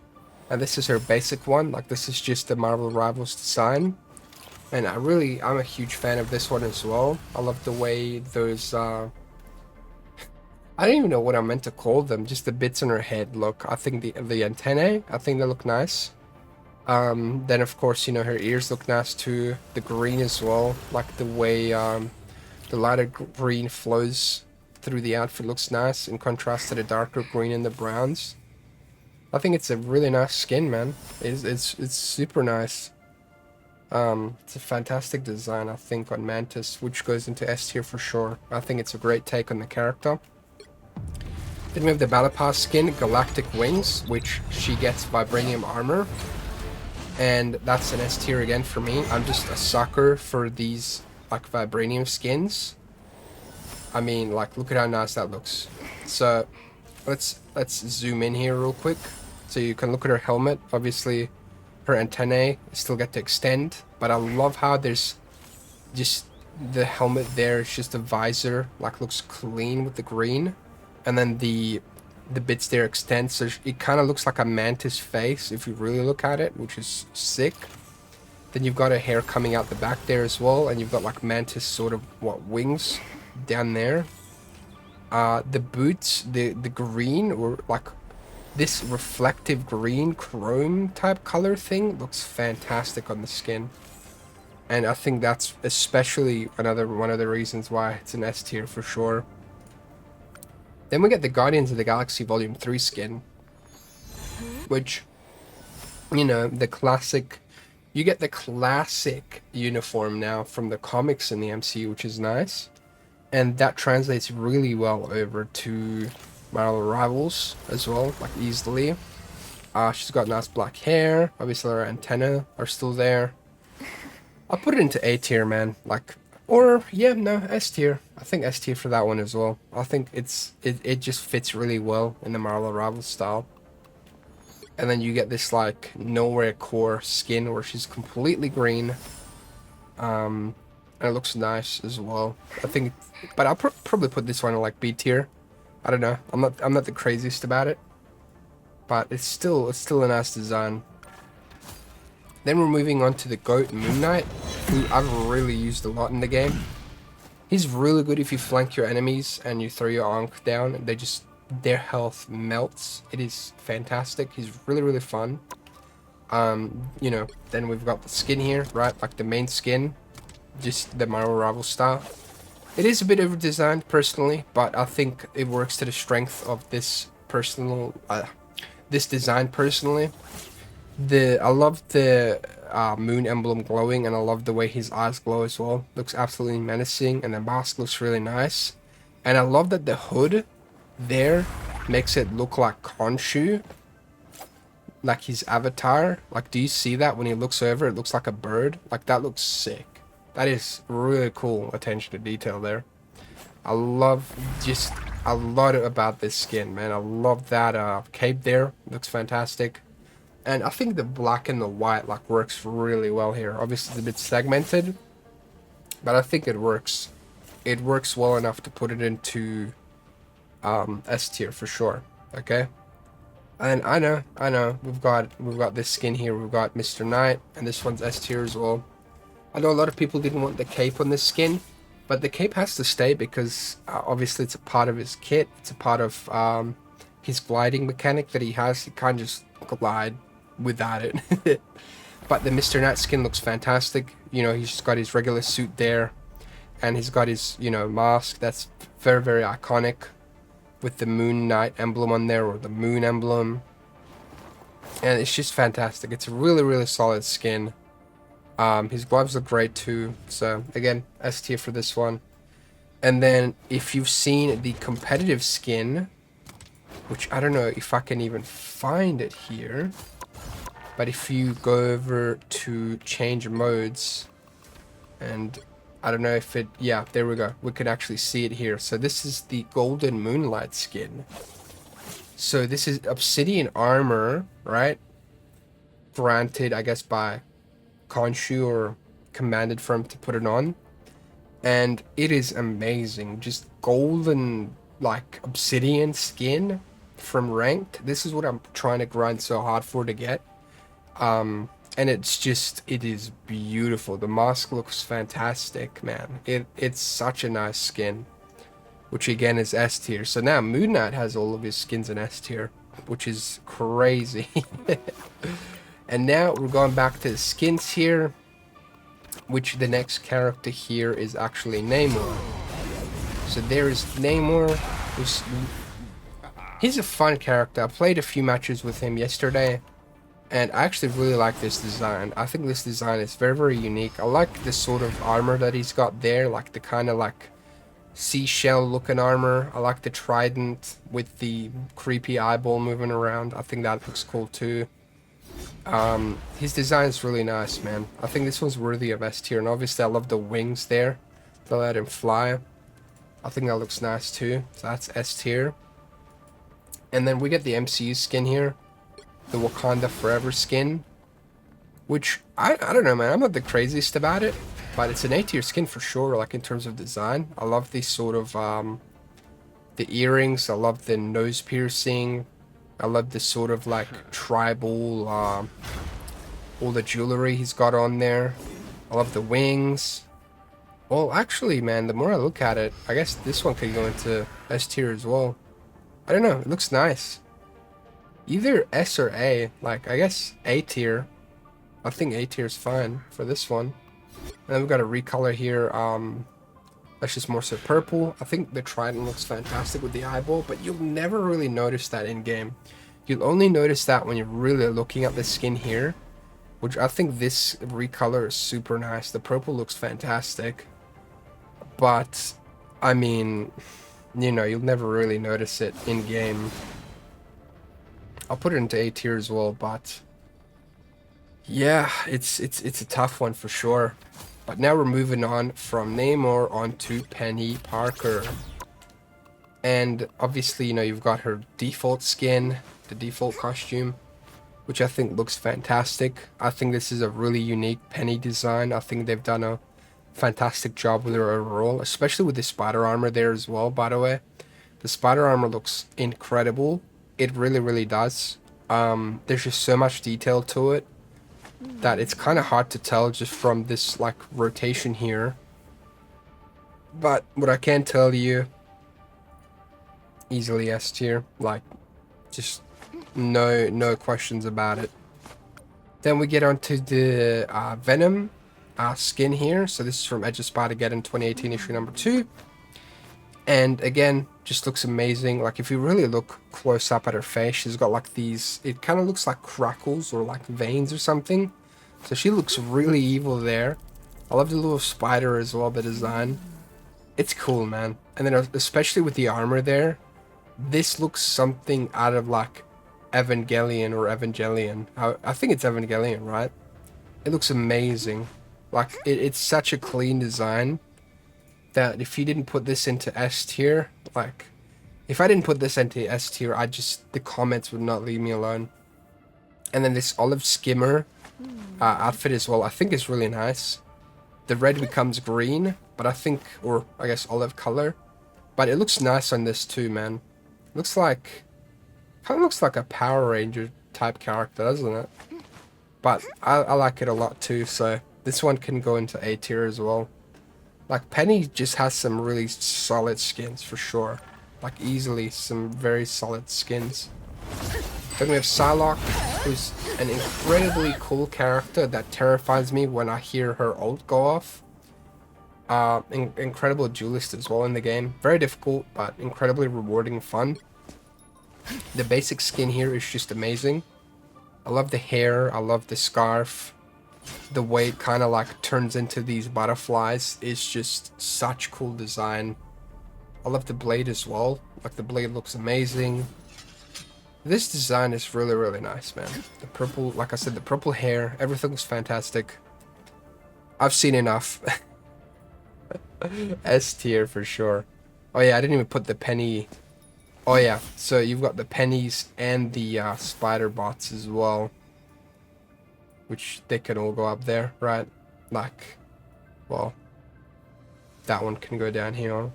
And this is her basic one. Like this is just the Marvel Rivals design. And I'm a huge fan of this one as well. I love the way those, I don't even know what I'm meant to call them. Just the bits on her head look. I think the antennae, I think they look nice. Then of course, you know, her ears look nice too. The green as well. Like the way, the lighter green flows through the outfit looks nice in contrast to the darker green and the browns. I think it's a really nice skin, man. It's super nice. It's a fantastic design, I think, on Mantis, which goes into S tier for sure. I think it's a great take on the character. Then we have the Battle Pass skin, Galactic Wings, which she gets vibranium armor. And that's an S tier again for me. I'm just a sucker for these, like, vibranium skins. I mean, like, look at how nice that looks. So, let's zoom in here real quick. So you can look at her helmet. Obviously, her antennae still get to extend. But I love how there's just the helmet there. It's just a visor, like, looks clean with the green. And then the bits there extend. So it kind of looks like a Mantis face if you really look at it, which is sick. Then you've got her hair coming out the back there as well. And you've got, like, Mantis sort of, wings down there. The boots, the green, or like this reflective green chrome type color thing looks fantastic on the skin. And I think that's especially one of the reasons why it's an S tier for sure. Then we get the Guardians of the Galaxy Volume 3 skin, which, you know, the classic, you get the classic uniform now from the comics in the MCU, which is nice. and that translates really well over to Marvel Rivals as well, like easily. She's got nice black hair. Obviously, her antennae are still there. I'll put it into A tier, man. Like, or yeah, no, S tier. I think S tier for that one as well. I think it just fits really well in the Marvel Rivals style. And then you get this like nowhere core skin where she's completely green. And it looks nice as well. I think, but I'll probably put this one in like B tier. I don't know. I'm not the craziest about it, but it's still a nice design. Then we're moving on to the GOAT Moon Knight, who I've really used a lot in the game. He's really good if you flank your enemies and you throw your Ankh down, and their health melts. It is fantastic. He's really fun. You know, then we've got the skin here, right? Like the main skin, just the Marvel Rival style. It is a bit over designed personally, but I think it works to the strength of this design personally. I love the moon emblem glowing, and I love the way his eyes glow as well. Looks absolutely menacing, and the mask looks really nice. And I love that the hood there makes it look like Khonshu, like his avatar. Like, do you see that when he looks over? It looks like a bird. Like, that looks sick. That is really cool attention to detail there. I love just a lot about this skin, man. I love that cape there. Looks fantastic. And I think the black and the white like works really well here. Obviously it's a bit segmented, but I think it works. It works well enough to put it into S tier for sure. Okay. And I know we've got this skin here. We've got Mr. Knight, and this one's S tier as well. I know a lot of people didn't want the cape on this skin, but the cape has to stay because obviously it's a part of his kit. It's a part of his gliding mechanic that he has. He can't just glide without it. But the Mr. Knight skin looks fantastic. You know, he's just got his regular suit there, and he's got his, you know, mask that's very iconic with the Moon Knight emblem on there, or the moon emblem, and it's just fantastic. It's a really solid skin. His gloves look great too, so again, S tier for this one. And then if you've seen the competitive skin, which I don't know if I can even find it here, but if you go over to change modes, and I don't know if it, yeah, there we go. We can actually see it here. So this is the Golden Moonlight skin. So this is obsidian armor, right? Granted, I guess, by Khonshu, or commanded for him to put it on. And it is amazing. Just golden, like, obsidian skin from ranked. This is what I'm trying to grind so hard for to get. And it's just, it is beautiful. The mask looks fantastic, man. It's such a nice skin, which again is S tier. So now Moon Knight has all of his skins in S tier, which is crazy. And now we're going back to the skins here, which the next character here is actually Namor. So there is Namor. He's a fun character. I played a few matches with him yesterday, and I actually really like this design. I think this design is very unique. I like the sort of armor that he's got there, like the kind of like seashell looking armor. I like the trident with the creepy eyeball moving around. I think that looks cool too. His design is really nice, man. I think this one's worthy of S tier, and obviously I love the wings there. They let him fly. I think that looks nice too. So that's S tier. And then we get the MCU skin here, the Wakanda Forever skin, which I don't know, man. I'm not the craziest about it, but it's an A tier skin for sure. Like in terms of design, I love these sort of the earrings. I love the nose piercing. I love this sort of like tribal, all the jewelry he's got on there. I love the wings. Well, actually, man, the more I look at it, I guess this one could go into S tier as well. I don't know, it looks nice. Either S or A, like, I guess A tier. I think A tier is fine for this one. And then we've got a recolor here, that's just more so purple. I think the trident looks fantastic with the eyeball, but you'll never really notice that in game. You'll only notice that when you're really looking at the skin here, which I think this recolor is super nice. The purple looks fantastic, but I mean, you know, you'll never really notice it in game. I'll put it into A tier as well, but yeah, it's a tough one for sure. But now we're moving on from Namor onto Peni Parker. And obviously, you know, you've got her default skin, the default costume, which I think looks fantastic. I think this is a really unique Peni design. I think they've done a fantastic job with her overall, especially with the spider armor there as well, by the way. The spider armor looks incredible. It really, really does. There's just so much detail to it that it's kind of hard to tell just from this, like, rotation here. But what I can tell you, easily S tier, like, just no questions about it. Then we get onto the Venom skin here. So this is from Edge of Spider-Geddon 2018 issue number 2. And again, just looks amazing. Like, if you really look close up at her face, she's got like these, it kind of looks like crackles or like veins or something. So she looks really evil there. I love the little spider as well, the design. It's cool, man. And then especially with the armor there, this looks something out of like Evangelion or Evangelion. I think it's Evangelion, right? It looks amazing. Like, it's such a clean design that if you didn't put this into S tier, like, if I didn't put this into S tier, the comments would not leave me alone. And then this olive skimmer outfit as well, I think is really nice. The red becomes green, but I think, or I guess olive color. But it looks nice on this too, man. Looks like, kind of looks like a Power Ranger type character, doesn't it? But I like it a lot too, so this one can go into A tier as well. Like, Peni just has some really solid skins for sure. Like, easily some very solid skins. Then we have Psylocke, who's an incredibly cool character that terrifies me when I hear her ult go off. Incredible duelist as well in the game. Very difficult, but incredibly rewarding and fun. The basic skin here is just amazing. I love the hair, I love the scarf. The way it kind of like turns into these butterflies is just such cool design. I love the blade as well. Like, the blade looks amazing. This design is really, really nice, man. The purple, like I said, the purple hair, everything looks fantastic. I've seen enough. S tier for sure. Oh yeah, I didn't even put the Peni. Oh yeah, so you've got the Penis and the spider bots as well. Which they can all go up there, right? Like, well, that one can go down here.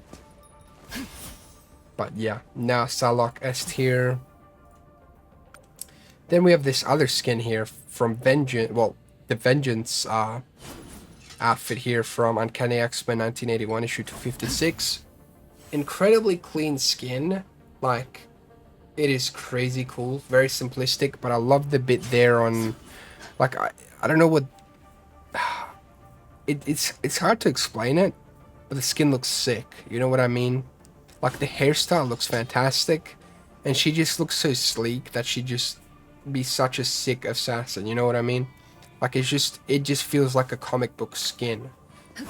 But yeah, now Psylocke S tier. Then we have this other skin here from Vengeance, well, the Vengeance outfit here from Uncanny X-Men 1981 issue 256. Incredibly clean skin, like, it is crazy cool, very simplistic, but I love the bit there on, like, I don't know what, it's hard to explain it, but the skin looks sick, you know what I mean? Like, the hairstyle looks fantastic, and she just looks so sleek that she just be such a sick assassin, you know what I mean? Like, it just feels like a comic book skin,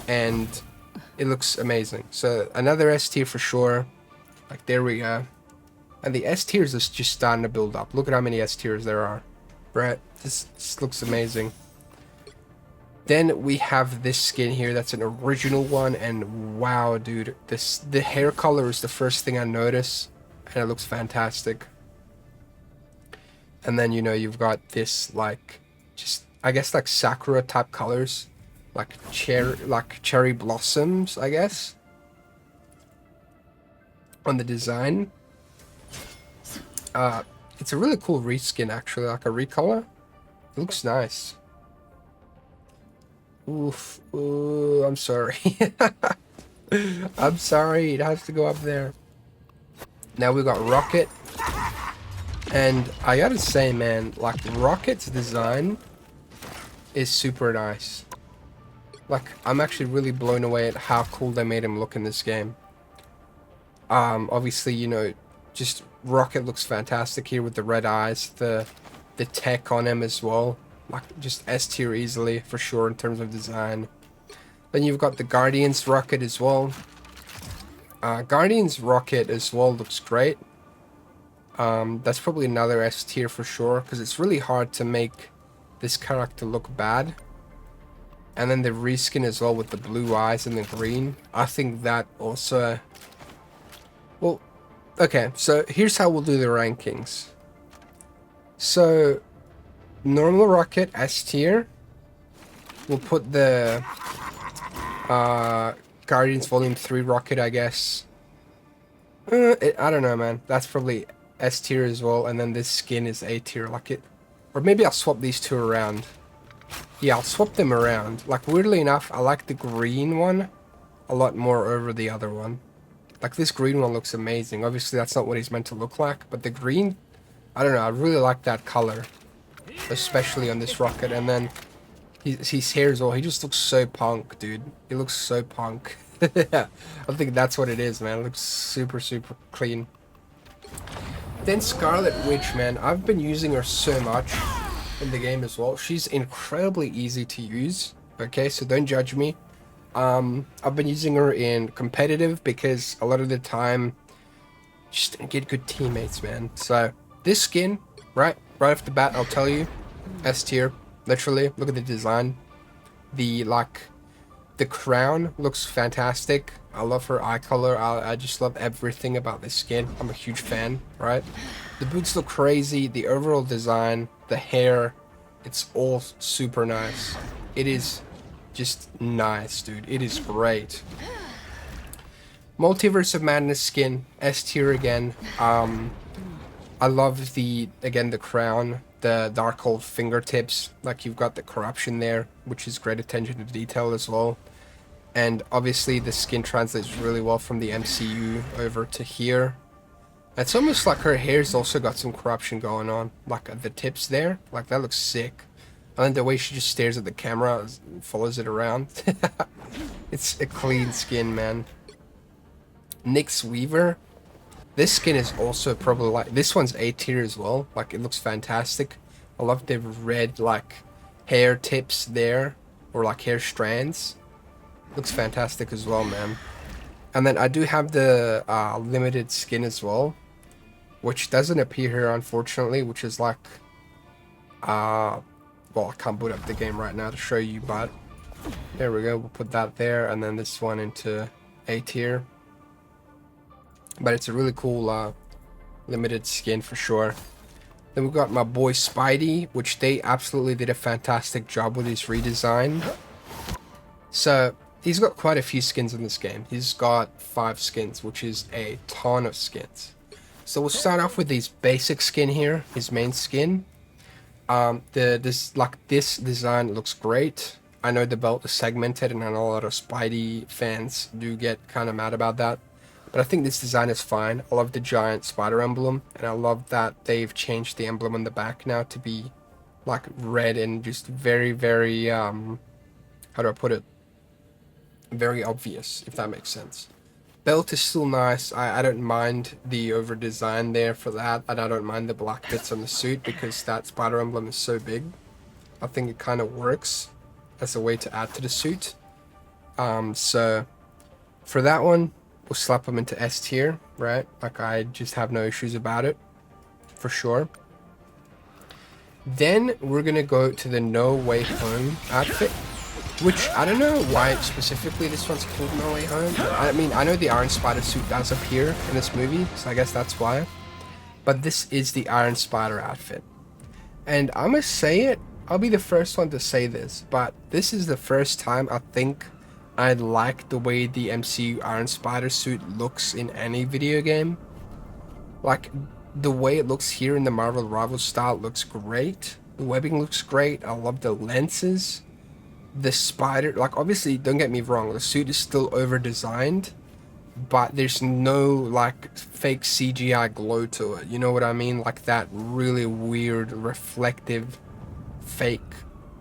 and it looks amazing. So another S tier for sure. Like, there we go. And the S tiers is just starting to build up. Look at how many S tiers there are, right? This looks amazing. Then we have this skin here that's an original one, and wow, dude, the hair color is the first thing I notice, and it looks fantastic. And then, you know, you've got this, like, just, I guess, like Sakura type colors, like cherry blossoms, I guess, on the design. It's a really cool reskin, actually, like a recolor. It looks nice. Oof, ooh, I'm sorry. I'm sorry, it has to go up there. Now we've got Rocket. And I gotta say, man, like, Rocket's design is super nice. Like, I'm actually really blown away at how cool they made him look in this game. Obviously, you know, just Rocket looks fantastic here with the red eyes, the tech on him as well. Like, just S tier easily, for sure, in terms of design. Then you've got the Guardians Rocket as well. Guardian's rocket as well looks great. That's probably another S tier for sure, because it's really hard to make this character look bad. And then the reskin as well with the blue eyes and the green. I think that also... Well, okay, so here's how we'll do the rankings. So, normal rocket, S tier. We'll put the Guardians Volume 3 rocket, I guess. I don't know, man. That's probably S tier as well. And then this skin is A tier, like it... Or maybe I'll swap these two around. Yeah, I'll swap them around. Like, weirdly enough, I like the green one a lot more over the other one. Like, this green one looks amazing. Obviously, that's not what he's meant to look like. But the green, I don't know, I really like that color. Especially on this rocket. And then his hair as well. He just looks so punk, dude. He looks so punk. I think that's what it is, man. It looks super, super clean. Then Scarlet Witch, man. I've been using her so much in the game as well. She's incredibly easy to use. Okay, so don't judge me. I've been using her in competitive because a lot of the time just didn't get good teammates, man. So this skin, right off the bat, I'll tell you, S tier. Literally, look at the design. The crown looks fantastic. I love her eye color. I just love everything about this skin. I'm a huge fan, right? The boots look crazy. The overall design, the hair, it's all super nice. It is just nice, dude. It is great. Multiverse of Madness skin, S tier again. I love the crown, the Darkhold fingertips. Like, you've got the corruption there, which is great attention to detail as well. And obviously the skin translates really well from the MCU over to here. It's almost like her hair's also got some corruption going on, like at the tips there. Like, that looks sick. And then the way she just stares at the camera and follows it around. It's a clean skin, man. Nyx Weaver. This skin is also probably like... This one's A tier as well. Like, it looks fantastic. I love the red, like, hair tips there. Or, like, hair strands. Looks fantastic as well, man. And then I do have the limited skin as well. Which doesn't appear here, unfortunately. Which is like... well, I can't boot up the game right now to show you, but... There we go. We'll put that there. And then this one into A tier. But it's a really cool limited skin for sure. Then we've got my boy Spidey, which they absolutely did a fantastic job with his redesign. So, he's got quite a few skins in this game. He's got 5 skins, which is a ton of skins. So we'll start off with his basic skin here, his main skin. This design looks great. I know the belt is segmented, and I know a lot of Spidey fans do get kind of mad about that. But I think this design is fine. I love the giant spider emblem, and I love that they've changed the emblem on the back now to be like red and just very, very, how do I put it? Very obvious, if that makes sense. Belt is still nice. I don't mind the over design there for that, and I don't mind the black bits on the suit because that spider emblem is so big. I think it kind of works as a way to add to the suit. So for that one, we'll slap them into S tier, right? Like, I just have no issues about it, for sure. Then we're gonna go to the No Way Home outfit, which I don't know why specifically this one's called No Way Home. I mean, I know the Iron Spider suit does appear in this movie, so I guess that's why. But this is the Iron Spider outfit. And I must say it, I'll be the first one to say this, but this is the first time I think I like the way the MCU Iron Spider suit looks in any video game. Like, the way it looks here in the Marvel Rivals style looks great. The webbing looks great. I love the lenses. The spider, like, obviously, don't get me wrong, the suit is still over-designed, but there's no, like, fake CGI glow to it. You know what I mean? Like, that really weird, reflective, fake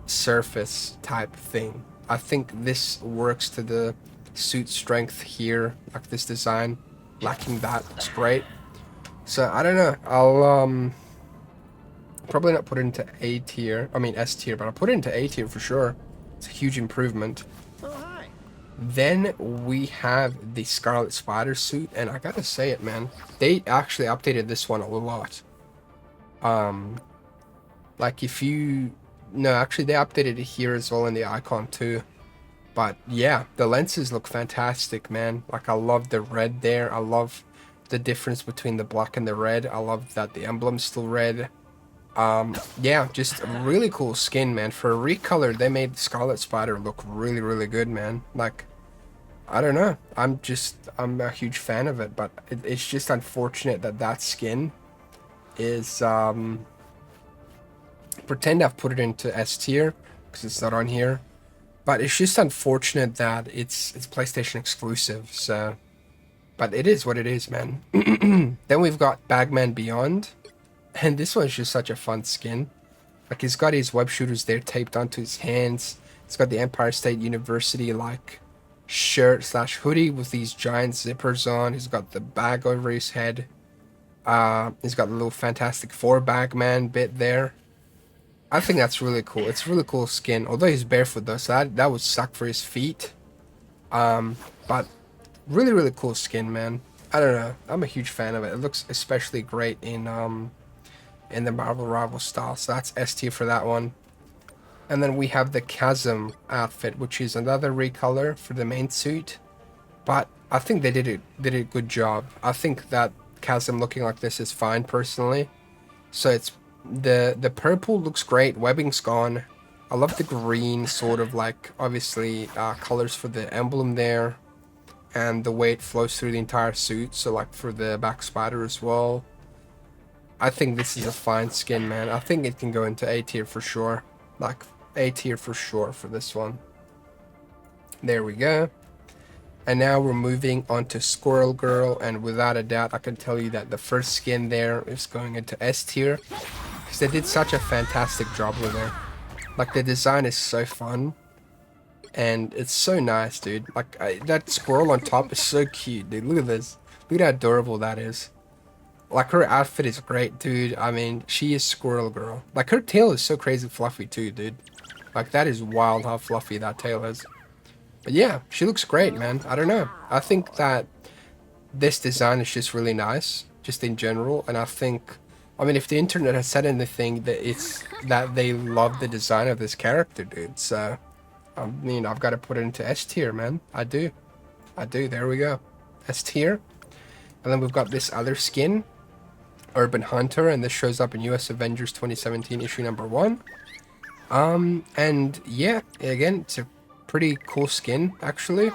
surface type thing. I think this works to the suit strength here, like this design. Lacking that, looks great. So, I don't know. I'll, probably not put it into A tier. I mean, S tier, but I'll put it into A tier for sure. It's a huge improvement. Oh, hi. Then we have the Scarlet Spider suit, and I gotta say it, man. They actually updated this one a lot. Like if you... No, actually they updated it here as well in the icon too. But yeah, the lenses look fantastic, man. Like I love the red there. I love the difference between the black and the red. I love that the emblem's still red. Yeah, just a really cool skin, man. For a recolor, they made Scarlet Spider look really, really good, man. Like, I don't know. I'm a huge fan of it, but it's just unfortunate that that skin is, pretend I've put it into S tier, because it's not on here. But it's just unfortunate that it's PlayStation exclusive, so... But it is what it is, man. Then we've got Bagman Beyond. And this one's just such a fun skin. Like, he's got his web shooters there taped onto his hands. He's got the Empire State University, like, shirt slash hoodie with these giant zippers on. He's got the bag over his head. He's got the little Fantastic Four Bagman bit there. I think that's really cool. It's a really cool skin. Although he's barefoot, though, so that would suck for his feet. But really, really cool skin, man. I don't know. I'm a huge fan of it. It looks especially great in the Marvel Rival style. So that's S tier for that one. And then we have the Chasm outfit, which is another recolor for the main suit. But I think they did a good job. I think that Chasm looking like this is fine personally. So it's the purple looks great. Webbing's gone. I love the green, sort of like obviously colors for the emblem there. And the way it flows through the entire suit. So like for the back spider as well. I think this is a fine skin, man. I think it can go into A tier for sure. Like, A tier for sure for this one. There we go. And now we're moving on to Squirrel Girl. And without a doubt, I can tell you that the first skin there is going into S tier. Because they did such a fantastic job with her. Like, the design is so fun. And it's so nice, dude. Like, that squirrel on top is so cute, dude. Look at this. Look at how adorable that is. Like, her outfit is great, dude. I mean, she is Squirrel Girl. Like, her tail is so crazy fluffy, too, dude. Like, that is wild how fluffy that tail is. But yeah, she looks great, man. I don't know. I think that this design is just really nice, just in general. And I think, I mean, if the internet has said anything, that it's that they love the design of this character, dude. So, I mean, I've got to put it into S tier, man. I do. There we go. S tier. And then we've got this other skin. Urban Hunter, and this shows up in US Avengers 2017 issue number 1. And yeah, again, it's a pretty cool skin, actually.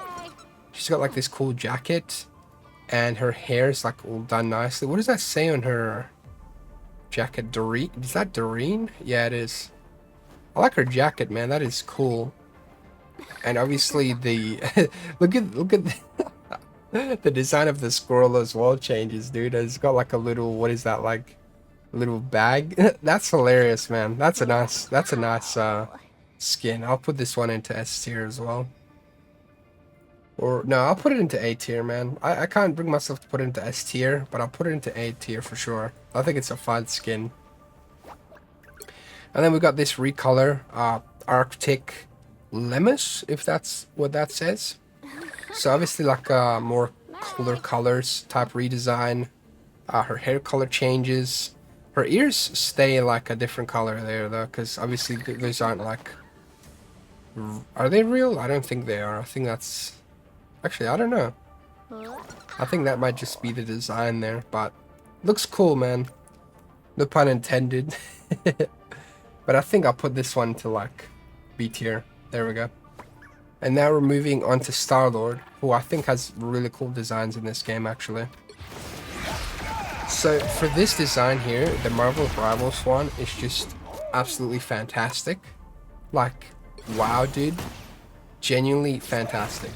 She's got like this cool jacket, and her hair is like all done nicely. What does that say on her jacket? Doreen? Is that Doreen? Yeah, it is. I like her jacket, man. That is cool. And obviously the look at the design of the squirrel as well changes, dude. It's got like a little, what is that, like a little bag? That's hilarious, man. That's a nice skin. I'll put this one into S tier as well. Or no, I'll put it into A tier, man. I can't bring myself to put it into S tier, but I'll put it into A tier for sure. I think it's a fun skin. And then we got this recolor, Arctic Lemus, if that's what that says. So obviously like more cooler colors type redesign. Her hair color changes. Her ears stay like a different color there though, because obviously those aren't like... Are they real? I don't think they are. I think that's... Actually, I don't know. I think that might just be the design there, but looks cool, man. No pun intended. But I think I'll put this one to like B tier. There we go. And now we're moving on to Star-Lord, who I think has really cool designs in this game, actually. So, for this design here, the Marvel Rivals one is just absolutely fantastic. Like, wow, dude. Genuinely fantastic.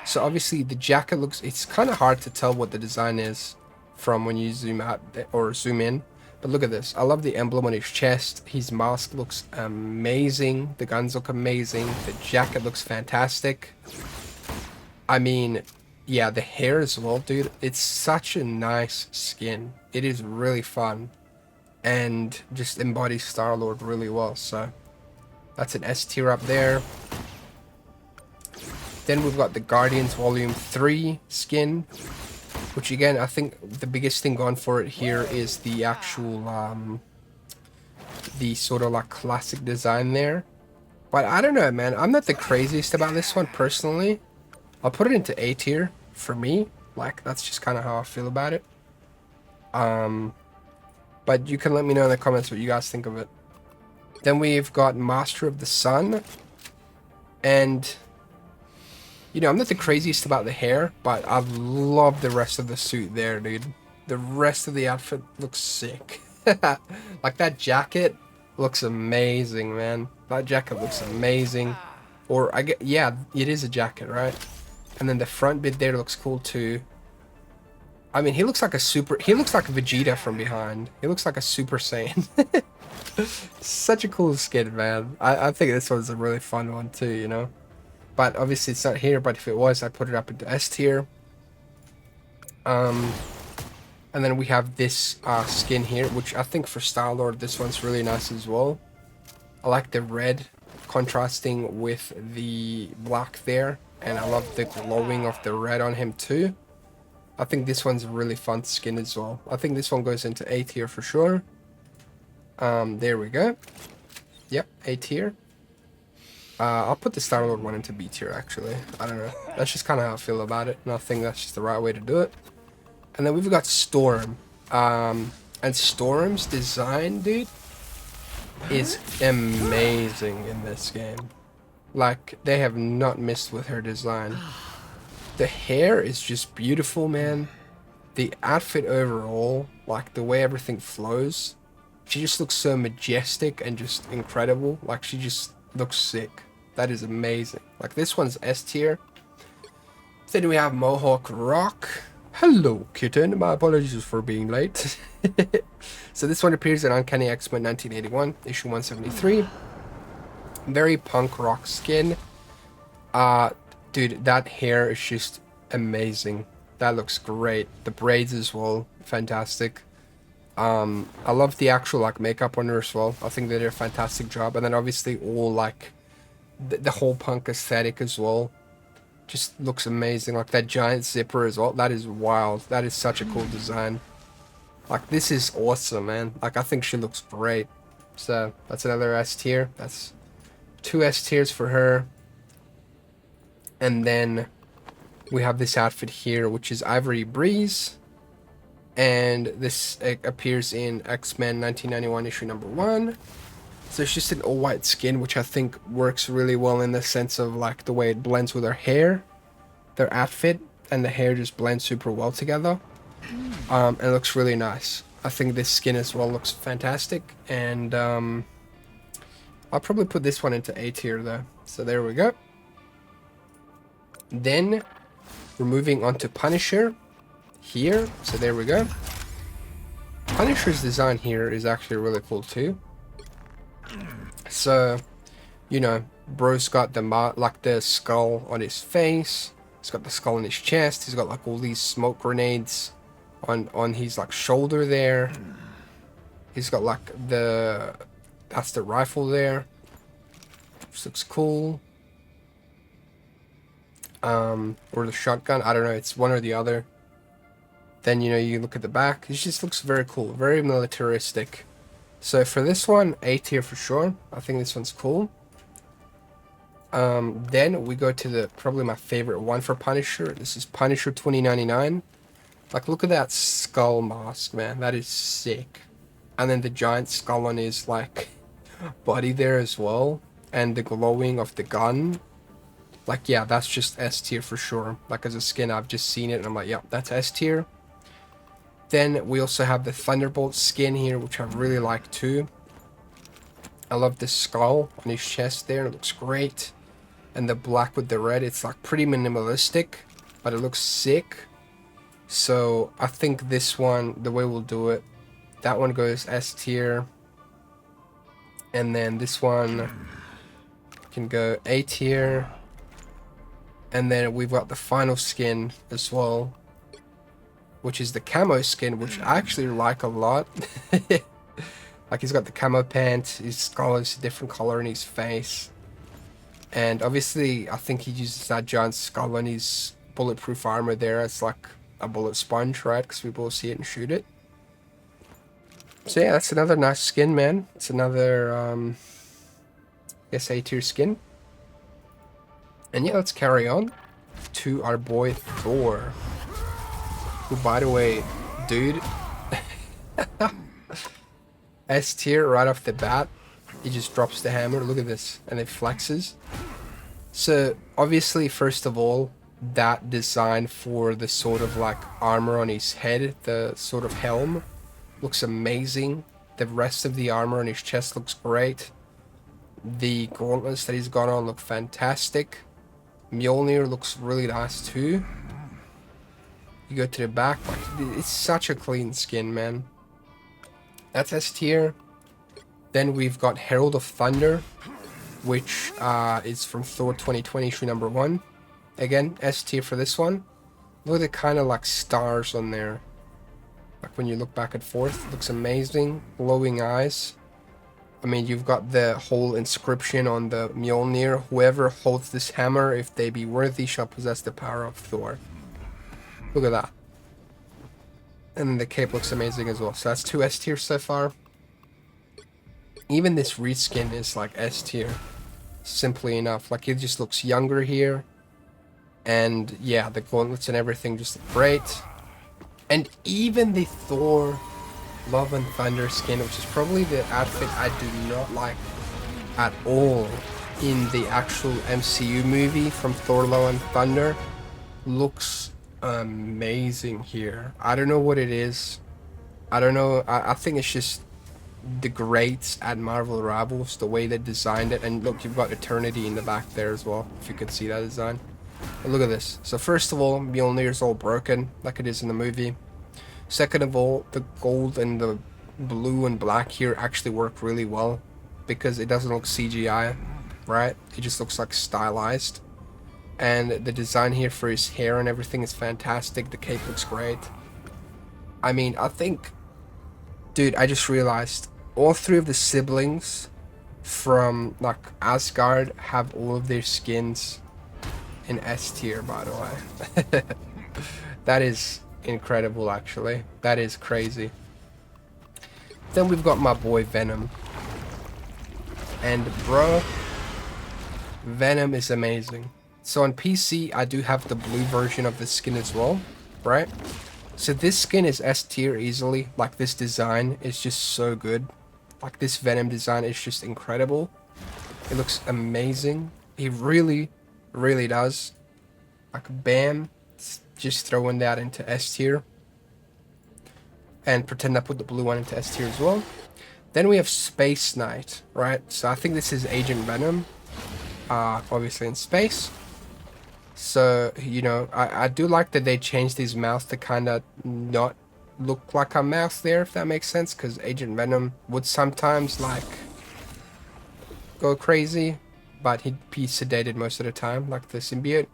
So, obviously, the jacket looks... It's kind of hard to tell what the design is from when you zoom out or zoom in. But look at this. I love the emblem on his chest. His mask looks amazing. The guns look amazing. The jacket looks fantastic. I mean, yeah, the hair as well, dude. It's such a nice skin. It is really fun. And just embodies Star-Lord really well. So, that's an S tier up there. Then we've got the Guardians Volume 3 skin, which again, I think the biggest thing going for it here is the actual, the sort of like classic design there. But I don't know, man. I'm not the craziest about this one personally. I'll put it into A tier for me. Like, that's just kind of how I feel about it. But you can let me know in the comments what you guys think of it. Then we've got Master of the Sun. And, you know, I'm not the craziest about the hair, but I love the rest of the suit there, dude. The rest of the outfit looks sick. Like, that jacket looks amazing, man. That jacket looks amazing. Or, yeah, it is a jacket, right? And then the front bit there looks cool, too. I mean, he looks like a Vegeta from behind. He looks like a Super Saiyan. Such a cool skin, man. I think this one's a really fun one too, you know. But obviously it's not here, but if it was, I'd put it up into S tier. And then we have this skin here, which I think for Star-Lord, this one's really nice as well. I like the red contrasting with the black there. And I love the glowing of the red on him too. I think this one's a really fun skin as well. I think this one goes into A tier for sure. There we go. Yep, A tier. I'll put the Star-Lord one into B tier, actually. I don't know. That's just kind of how I feel about it. And I think that's just the right way to do it. And then we've got Storm. And Storm's design, dude, is amazing in this game. Like, they have not missed with her design. The hair is just beautiful, man. The outfit overall, like the way everything flows, she just looks so majestic and just incredible. Like, she just looks sick. That is amazing. Like, this one's S tier. Then we have Mohawk Rock. Hello, kitten. My apologies for being late. So this one appears in Uncanny X-Men 1981, issue 173. Very punk rock skin. Dude, that hair is just amazing. That looks great. The braids as well, fantastic. I love the actual like makeup on her as well. I think they did a fantastic job. And then obviously all like the whole punk aesthetic as well, just looks amazing. Like that giant zipper as well. That is wild. That is such a cool design. Like, this is awesome, man. Like, I think she looks great. So that's another S tier. That's 2 S tiers for her. And then we have this outfit here, which is Ivory Breeze. And this appears in X-Men 1991 issue number 1. So it's just an all-white skin, which I think works really well in the sense of like the way it blends with her hair. Their outfit and the hair just blend super well together. And it looks really nice. I think this skin as well looks fantastic. And I'll probably put this one into A tier though. So there we go. Then we're moving on to Punisher here. So there we go. Punisher's design here is actually really cool too. So, you know, bro's got the skull on his face. He's got the skull on his chest. He's got like all these smoke grenades on his like shoulder there. He's got like that's the rifle there, which looks cool. Or the shotgun, I don't know, it's one or the other. Then, you know, you look at the back, it just looks very cool, very militaristic. So for this one, A tier for sure. I think this one's cool. Then we go to probably my favorite one for Punisher. This is Punisher 2099. Like, look at that skull mask, man. That is sick. And then the giant skull on his, like, body there as well. And the glowing of the gun. Like, yeah, that's just S tier for sure. Like, as a skin, I've just seen it and I'm like, yep, that's S tier. Then we also have the Thunderbolt skin here, which I really like too. I love the skull on his chest there. It looks great. And the black with the red, it's like pretty minimalistic, but it looks sick. So I think this one, the way we'll do it, that one goes S tier. And then this one can go A tier. And then we've got the final skin as well, which is the camo skin, which I actually like a lot. Like, he's got the camo pants, his skull is a different color in his face. And obviously, I think he uses that giant skull on his bulletproof armor there as like a bullet sponge, right? Because we both see it and shoot it. So yeah, that's another nice skin, man. It's another, I guess, A-tier skin. And yeah, let's carry on to our boy Thor. Who, by the way, dude, S tier right off the bat. He just drops the hammer. Look at this, and it flexes. So obviously, first of all, that design for the sort of like armor on his head, the sort of helm, looks amazing. The rest of the armor on his chest looks great. The gauntlets that he's got on look fantastic. Mjolnir looks really nice too. You go to the back, like, it's such a clean skin, man. That's S tier. Then we've got Herald of Thunder, which is from Thor 2020 issue number 1. Again, S tier for this one. Look at the kind of like stars on there. Like when you look back and forth, it looks amazing. Glowing eyes. I mean, you've got the whole inscription on the Mjolnir. Whoever holds this hammer, if they be worthy, shall possess the power of Thor. Look at that. And the cape looks amazing as well. So that's 2 S tier so far. Even this reskin is like S tier. Simply enough. Like, it just looks younger here. And yeah, the gauntlets and everything just look great. And even the Thor Love and Thunder skin, which is probably the outfit I do not like at all in the actual MCU movie from Thor Love and Thunder, looks amazing here. I don't know what it is. I don't know. I think it's just the greats at Marvel Rivals, the way they designed it. And look, you've got Eternity in the back there as well, if you could see that design. But look at this. So first of all, Mjolnir's all broken like it is in the movie. Second of all, the gold and the blue and black here actually work really well because it doesn't look CGI, right? It just looks like stylized. And the design here for his hair and everything is fantastic. The cape looks great. I mean, I think, dude, I just realized all 3 of the siblings from like Asgard have all of their skins in S tier, by the way. That is incredible, actually. That is crazy. Then we've got my boy Venom. And bro, Venom is amazing. So on PC, I do have the blue version of the skin as well, right? So this skin is S tier easily. Like, this design is just so good. Like, this Venom design is just incredible. It looks amazing. He really, really does. Like, bam. Just throwing that into S tier. And pretend I put the blue one into S tier as well. Then we have Space Knight, right? So I think this is Agent Venom. Obviously in space. So, you know, I do like that they changed his mouth to kind of not look like a mouth there, if that makes sense. Because Agent Venom would sometimes, like, go crazy. But he'd be sedated most of the time, like the symbiote.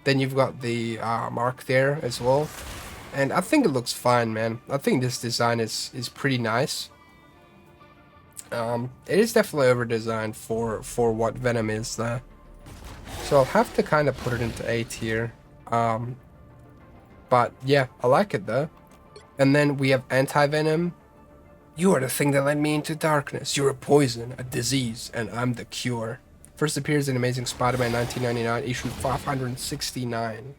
Then you've got the mark there as well. And I think it looks fine, man. I think this design is pretty nice. It is definitely over-designed for what Venom is, though. So I'll have to kind of put it into A tier. But yeah, I like it, though. And then we have Anti-Venom. You are the thing that led me into darkness. You're a poison, a disease, and I'm the cure. First appears in Amazing Spider-Man 1999, issue 569.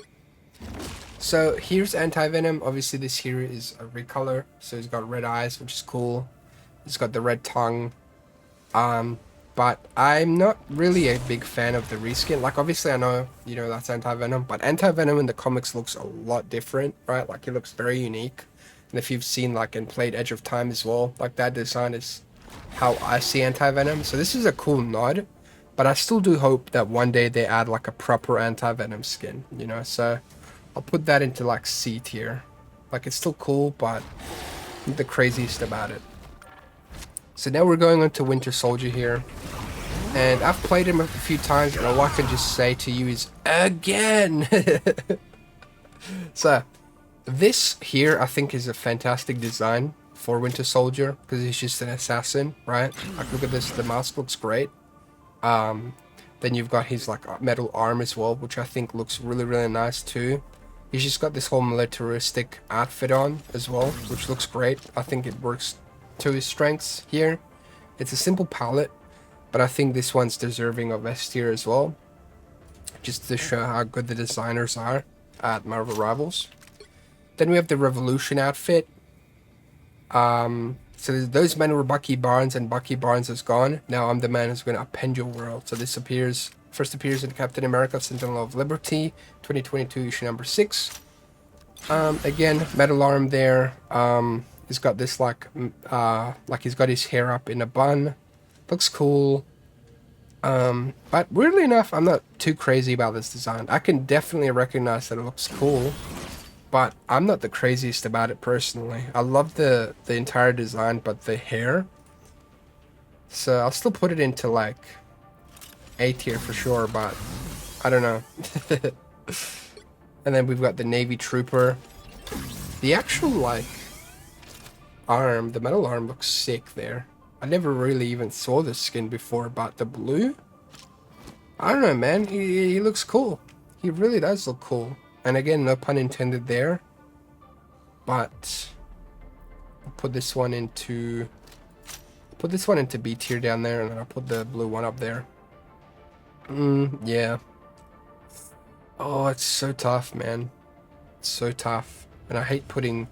So here's Anti-Venom. Obviously this here is a recolor. So he's got red eyes, which is cool. He's got the red tongue. But I'm not really a big fan of the reskin. Like, obviously I know, you know, that's Anti-Venom. But Anti-Venom in the comics looks a lot different, right? Like, it looks very unique. And if you've seen, like, and played Edge of Time as well, like, that design is how I see Anti-Venom. So this is a cool nod. But I still do hope that one day they add, like, a proper Anti-Venom skin, you know? So I'll put that into, like, C tier. Like, it's still cool, but not the craziest about it. So now we're going on to Winter Soldier here. And I've played him a few times, and all I can just say to you is, again! So, this here, I think, is a fantastic design for Winter Soldier, because he's just an assassin, right? Like, look at this, the mask looks great. Then you've got his like metal arm as well, which I think looks really, really nice too. He's just got this whole militaristic outfit on as well, which looks great. I think it works to his strengths here. It's a simple palette, but I think this one's deserving of S tier as well, just to show how good the designers are at Marvel Rivals. Then we have the Revolution outfit. So those men were Bucky Barnes, and Bucky Barnes is gone. Now I'm the man who's going to upend your world. So this first appears in Captain America: Sentinel of Liberty, 2022 issue number 6. Again, metal arm there. He's got this like he's got his hair up in a bun. Looks cool. But weirdly enough, I'm not too crazy about this design. I can definitely recognize that it looks cool, but I'm not the craziest about it personally. I love the entire design, but the hair. So I'll still put it into like A tier for sure, but I don't know. And then we've got the Navy Trooper. The actual like arm, the metal arm looks sick there. I never really even saw this skin before, but the blue? I don't know, man. He looks cool. He really does look cool. And again, no pun intended there. But I'll put this one into B tier down there, and then I'll put the blue one up there. Yeah. Oh, it's so tough, man. It's so tough. And I hate putting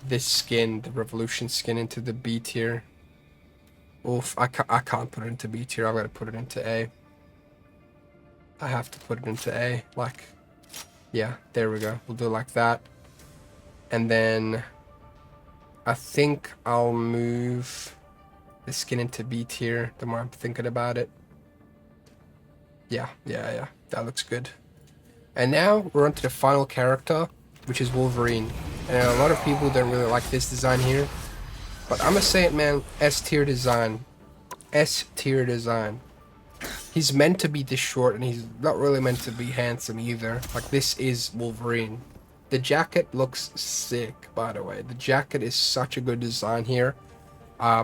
this skin, the Revolution skin, into the B tier. Oof, I can't put it into B tier. I've got to put it into A. I have to put it into A. Like, yeah, there we go. We'll do it like that. And then I think I'll move the skin into B tier the more I'm thinking about it. Yeah. That looks good. And now we're on to the final character, which is Wolverine. And a lot of people don't really like this design here. But I'm gonna say it, man. S tier design. S tier design. He's meant to be this short, and he's not really meant to be handsome either. Like, this is Wolverine. The jacket looks sick, by the way. The jacket is such a good design here.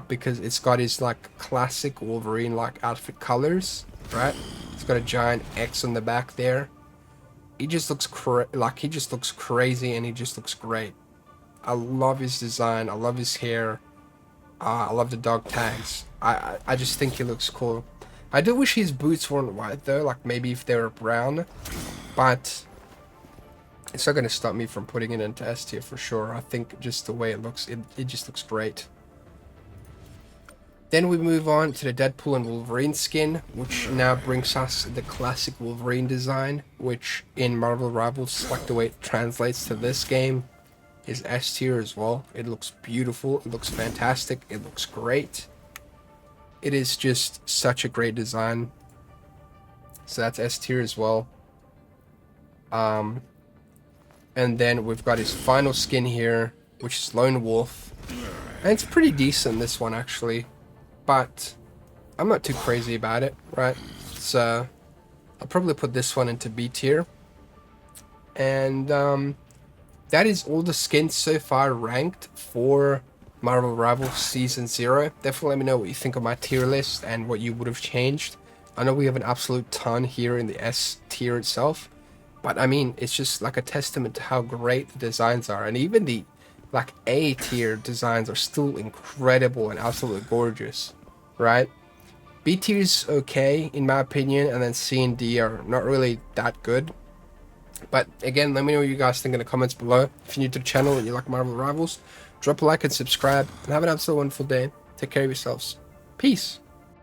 Because it's got his, like, classic Wolverine, like, outfit colors, right? It's got a giant X on the back there. He just looks he just looks crazy, and he just looks great. I love his design. I love his hair. I love the dog tags. I just think he looks cool. I do wish his boots weren't white though, like maybe if they were brown, but it's not going to stop me from putting it into S tier for sure. I think just the way it looks, it just looks great. Then we move on to the Deadpool and Wolverine skin, which now brings us the classic Wolverine design, which in Marvel Rivals, like the way it translates to this game, is S tier as well. It looks beautiful, it looks fantastic, it looks great. It is just such a great design. So that's S tier as well. And then we've got his final skin here, which is Lone Wolf. And it's pretty decent, this one actually. But I'm not too crazy about it, right? So I'll probably put this one into B tier. And that is all the skins so far ranked for Marvel Rivals Season 0. Definitely let me know what you think of my tier list and what you would have changed. I know we have an absolute ton here in the S tier itself, but I mean, it's just like a testament to how great the designs are. And even the like A tier designs are still incredible and absolutely gorgeous, right? B tier's okay in my opinion, and then C and D are not really that good. But again, let me know what you guys think in the comments below. If you're new to the channel and you like Marvel Rivals, drop a like and subscribe, and have an absolutely wonderful day. Take care of yourselves. Peace.